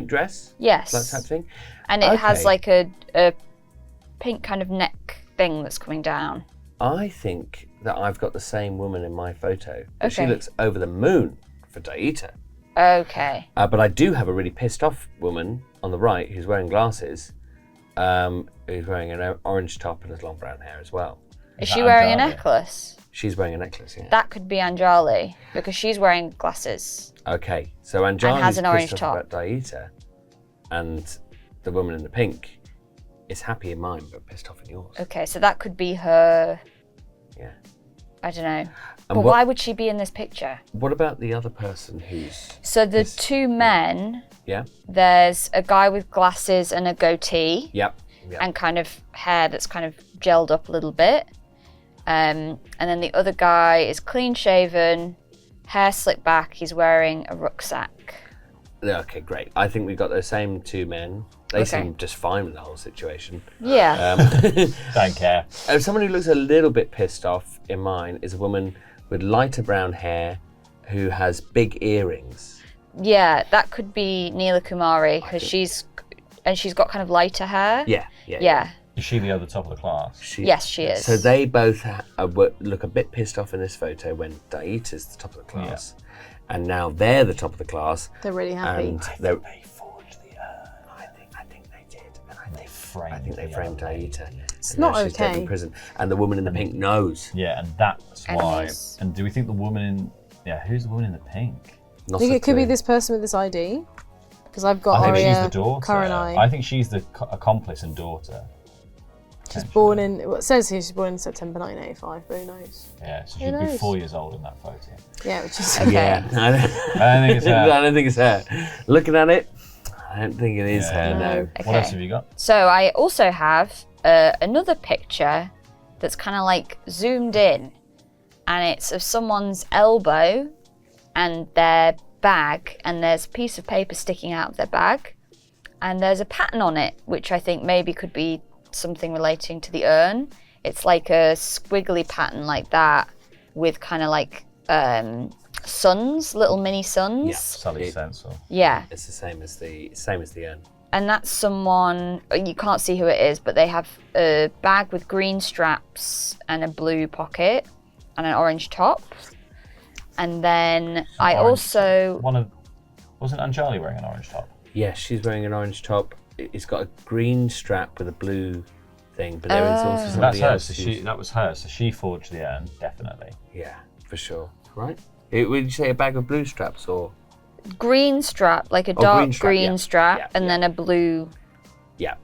dress. Yes. That type of thing. And it has Okay. like a pink kind of neck thing that's coming down. I think that I've got the same woman in my photo. But She Okay. looks over the moon for Daita. Okay. But I do have a really pissed off woman on the right who's wearing glasses, who's wearing an orange top and has long brown hair as well. Is she wearing a Anjali? necklace? She's wearing a necklace, yeah. That could be Anjali, because she's wearing glasses. Okay, so Anjali's has an orange pissed off top. about Daita, and the woman in the pink is happy in mine but pissed off in yours. Okay, so that could be her. Yeah. I don't know. And But what- why would she be in this picture? What about the other person who's... So the Yes. two men, Yeah? there's a guy with glasses and a goatee Yep. Yep. and kind of hair that's kind of gelled up a little bit. And then the other guy is clean shaven, hair slicked back, he's wearing a rucksack. Okay, great. I think we've got those same two men. They seem just fine with the whole situation. Yeah. Don't care. Someone who looks a little bit pissed off in mine is a woman with lighter brown hair who has big earrings. Yeah, that could be Neela Kumari because she's got kind of lighter hair. Yeah. Is she the other top of the class? Yes, she is. So they both look a bit pissed off in this photo when Daita's the top of the class. Yeah. And now they're the top of the class. They're really happy. And they forged the urn. I think they did. And I think they framed Daita. It's not she's dead in prison. And the woman in the pink knows. Yeah, and that's why. Enemies. And do we think the woman in... Yeah, who's the woman in the pink? I think it could be this person with this ID. Because I've got I think Arya she's the daughter. Karanai. I think she's the accomplice and daughter. She's born in, well, it says here she's born in September 1985, but who knows? Yeah, so she'd be 4 years old in that photo. Yeah, which is... Yeah. I don't think it's her. I don't think it's her. Looking at it, I don't think it is her, no. Okay. What else have you got? So I also have another picture that's kind of like zoomed in, and it's of someone's elbow and their bag, and there's a piece of paper sticking out of their bag, and there's a pattern on it, which I think maybe could be something relating to the urn. It's like a squiggly pattern like that with kind of like suns, little mini suns. Yeah, Sully's stencil. Yeah. It's the same as the urn. And that's someone, you can't see who it is, but they have a bag with green straps and a blue pocket and an orange top. And then Wasn't Anjali wearing an orange top? Yeah, she's wearing an orange top. It's got a green strap with a blue thing, but there is also So somebody that's else. her. That was her. So she forged the urn, definitely. Yeah, for sure. Right? Would you say a bag of blue straps or? green strap, like a dark green strap, yeah, and then a blue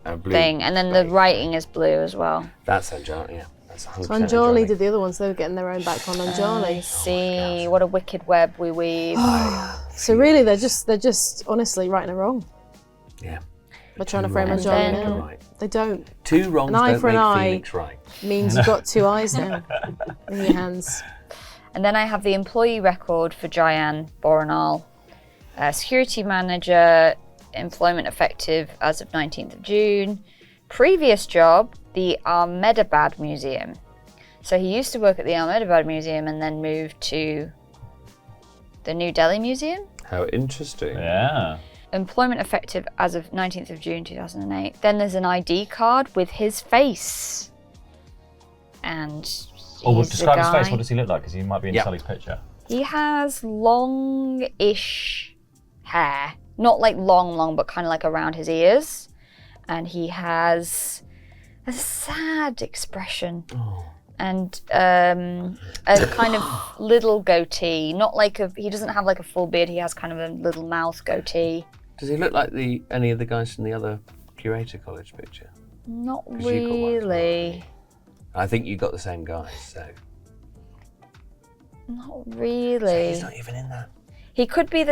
a blue thing, and then the writing is blue as well. That's Anjali, yeah. That's 100% So Anjali did the other one, so they were getting their own back on Anjali. See, what a wicked web we weave. So really, they're just honestly right and a wrong. Yeah. They're trying to frame And Anjali then- now. Right. They don't. Two wrongs An eye don't for an make eye. Phoenix right. Means you've got two eyes now in your hands. And then I have the employee record for Jayan Boranal. Security manager, employment effective as of 19th of June. Previous job, the Ahmedabad Museum. So he used to work at the Ahmedabad Museum and then moved to the New Delhi Museum. How interesting. Yeah. Employment effective as of 19th of June 2008. Then there's an ID card with his face. And Well, he's describe the his face. guy. What does he look like? Because he might be in Yeah. Sully's picture. He has long-ish hair. Not like long, but kind of like around his ears. And he has a sad expression. And a kind of little goatee. Not like he doesn't have like a full beard, he has kind of a little mouth goatee. Does he look like any of the guys from the other Curator College picture? Not 'Cause you've got one as well, really. I think you got the same guys, so. Not really. He's not even in that. He could be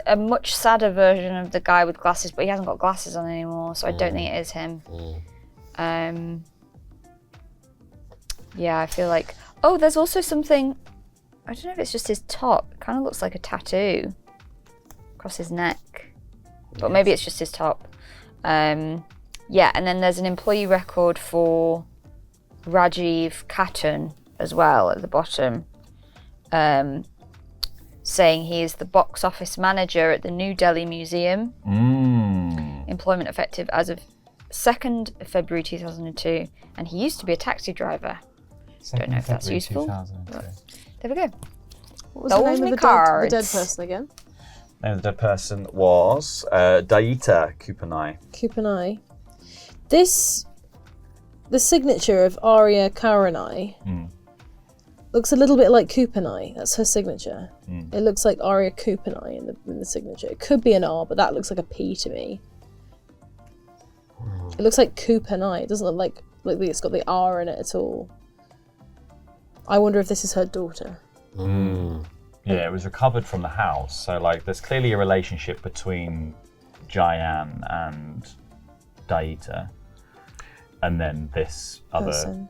a much sadder version of the guy with glasses, but he hasn't got glasses on anymore, so I don't think it is him. Yeah, I feel like... Oh, there's also something... I don't know if it's just his top. It kind of looks like a tattoo across his neck. But maybe it's just his top. Yeah, and then there's an employee record for Rajiv Khatun as well at the bottom. Saying he is the box office manager at the New Delhi Museum. Employment effective as of 2nd of February 2002. And he used to be a taxi driver. Don't know if that's useful. But there we go. What was Those the name me of the cards. dead person again? Name of the dead person was Daita Kupanai. Kupanai. The signature of Arya Karanai looks a little bit like Kupanai. That's her signature. It looks like Arya Kupanai in the signature. It could be an R, but that looks like a P to me. It looks like Kupanai. It doesn't look like it's got the R in it at all. I wonder if this is her daughter. Yeah, it was recovered from the house. So, there's clearly a relationship between Jayan and Daita. And then this other Person.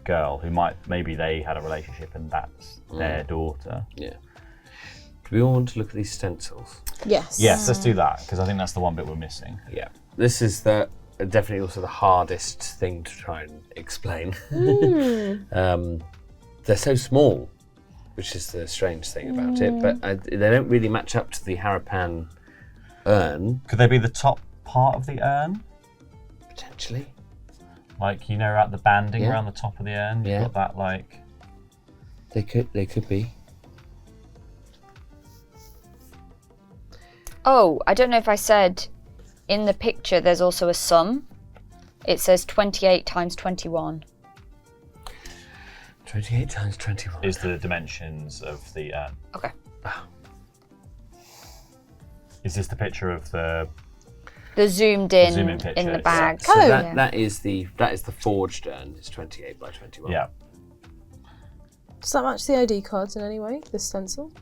girl who maybe they had a relationship and that's their daughter. Yeah. Do we all want to look at these stencils? Yes. Yes, let's do that, because I think that's the one bit we're missing. Yeah. This is definitely also the hardest thing to try and explain. They're so small, which is the strange thing about it, but they don't really match up to the Harapan urn. Could they be the top part of the urn? Potentially. Like, at the banding Yeah. around the top of the urn? You've Yeah. got that, like... They could be. Oh, I don't know if I said in the picture there's also a sum. It says 28 times 21. 28 times 21. Is the dimensions of the urn. Okay. Is this the picture of the... The zoomed in, zoom-in picture, in the yeah. bag. So Oh, that is the forged urn. It's 28 by 21. Yeah. Does that match the ID cards in any way, this stencil?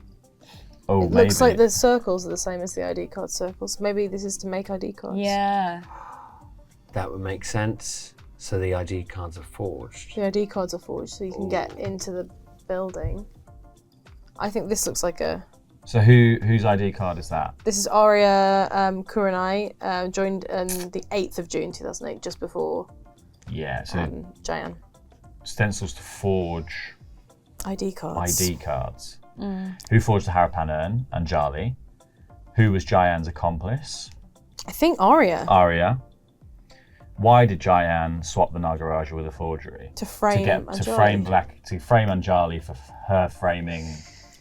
Oh, It maybe. looks like the circles are the same as the ID card circles. Maybe this is to make ID cards. Yeah. That would make sense. So the ID cards are forged. The ID cards are forged so you can get into the building. I think this looks like a... So whose ID card is that? This is Aria Kurenai, joined on the 8th of June 2008, just before Yeah, so Jayan. stencils to forge ID cards. ID cards. Who forged the Harapan urn? Anjali. Who was Jayan's accomplice? I think Aria. Arya. Why did Jayan swap the Nagaraja with a forgery? To frame Anjali. To frame Anjali for her framing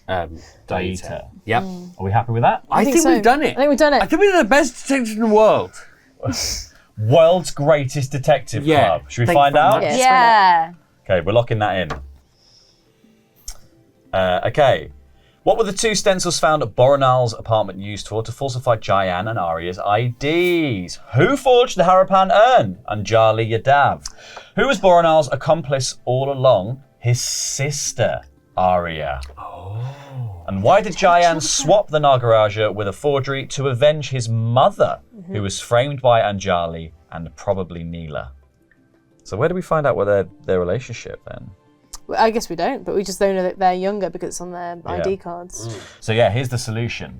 Daita. Yep. Are we happy with that? I think so. we've done it. I think we've done it. I think we're the best detective in the world. World's greatest detective Yeah. club. Should we Thank you find very out? much. Yes, Yeah. Okay, we're locking that in. Okay. What were the two stencils found at Boronal's apartment used for to falsify Jayan and Arya's IDs? Who forged the Harapan urn? Anjali Yadav. Who was Boronal's accomplice all along? His sister, Arya. And why did Jayan swap the Nagaraja with a forgery to avenge his mother, who was framed by Anjali and probably Neela? So where do we find out what their relationship then? Well, I guess we don't, but we just don't know that they're younger because it's on their ID cards. So yeah, here's the solution.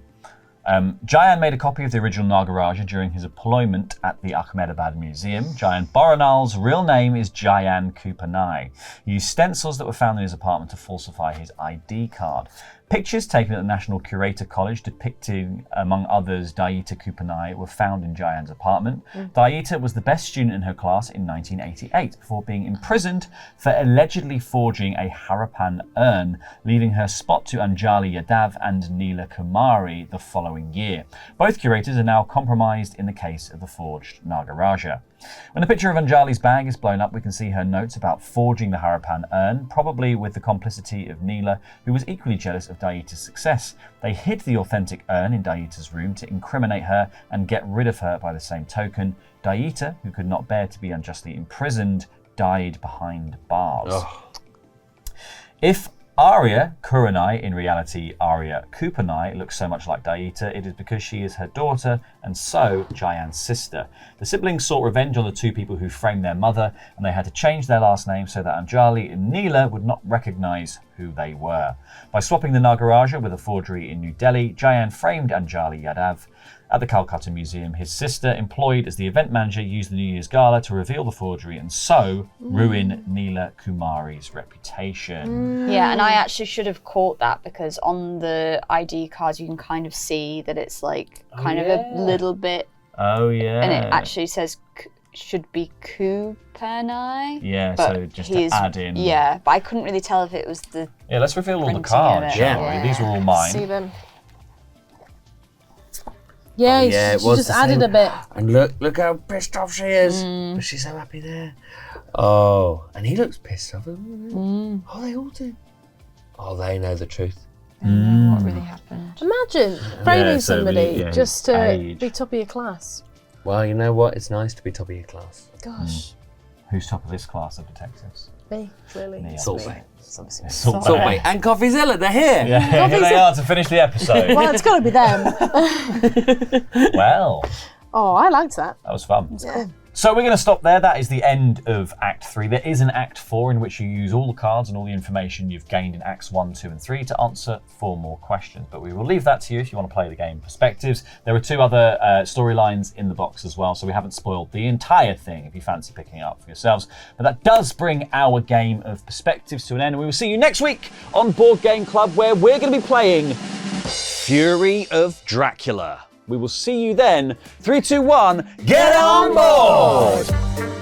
Jayan made a copy of the original Nagaraja during his employment at the Ahmedabad Museum. Jayan Boronal's real name is Jayan Kupanai. He used stencils that were found in his apartment to falsify his ID card. Pictures taken at the National Curator College depicting, among others, Daita Kupanai were found in Jayan's apartment. Daita was the best student in her class in 1988 before being imprisoned for allegedly forging a Harapan urn, leaving her spot to Anjali Yadav and Neela Kumari the following year. Both curators are now compromised in the case of the forged Nagaraja. When the picture of Anjali's bag is blown up, we can see her notes about forging the Harapan urn, probably with the complicity of Neela, who was equally jealous of Daita's success. They hid the authentic urn in Daita's room to incriminate her and get rid of her by the same token. Daita, who could not bear to be unjustly imprisoned, died behind bars. If Arya Kurenai, in reality Arya Kupanai, looks so much like Daita, it is because she is her daughter and so Jayan's sister. The siblings sought revenge on the two people who framed their mother, and they had to change their last name so that Anjali and Neela would not recognise who they were. By swapping the Nagaraja with a forgery in New Delhi, Jayan framed Anjali Yadav. At the Calcutta Museum, his sister, employed as the event manager, used the New Year's Gala to reveal the forgery and so ruin Neela Kumari's reputation. Yeah, and I actually should have caught that because on the ID cards you can kind of see that it's like kind of a little bit, Oh yeah. and it actually says should be Kupanai. Yeah, but so just to he's- add in. Yeah, but I couldn't really tell if it was the. Yeah, let's reveal all the Printing of cards, it. shall Yeah. we? These were all mine. See them. Yeah, yeah, it she was just the added same. a bit. And look how pissed off she is. But she's so happy there. Oh, and he looks pissed off. Oh, they all do. Oh, they know the truth. What really happened? Imagine framing so somebody the just to age. be top of your class. Well, you know what? It's nice to be top of your class. Gosh, Who's top of this class of detectives? me, clearly. Me, It's Salt me. Bay. It's obviously me. Salt Salt Bay. Bay and Coffeezilla, they're here. Yeah, here they are to finish the episode. Well, it's got to be them. Well, Oh, I liked that. that was fun. Yeah. So we're going to stop there. That is the end of Act 3. There is an Act 4 in which you use all the cards and all the information you've gained in Acts 1, 2 and 3 to answer 4 more questions. But we will leave that to you if you want to play the game Perspectives. There are 2 other storylines in the box as well, so we haven't spoiled the entire thing if you fancy picking it up for yourselves. But that does bring our game of Perspectives to an end, and we will see you next week on Board Game Club, where we're going to be playing Fury of Dracula. We will see you then. 3, 2, 1, get on board!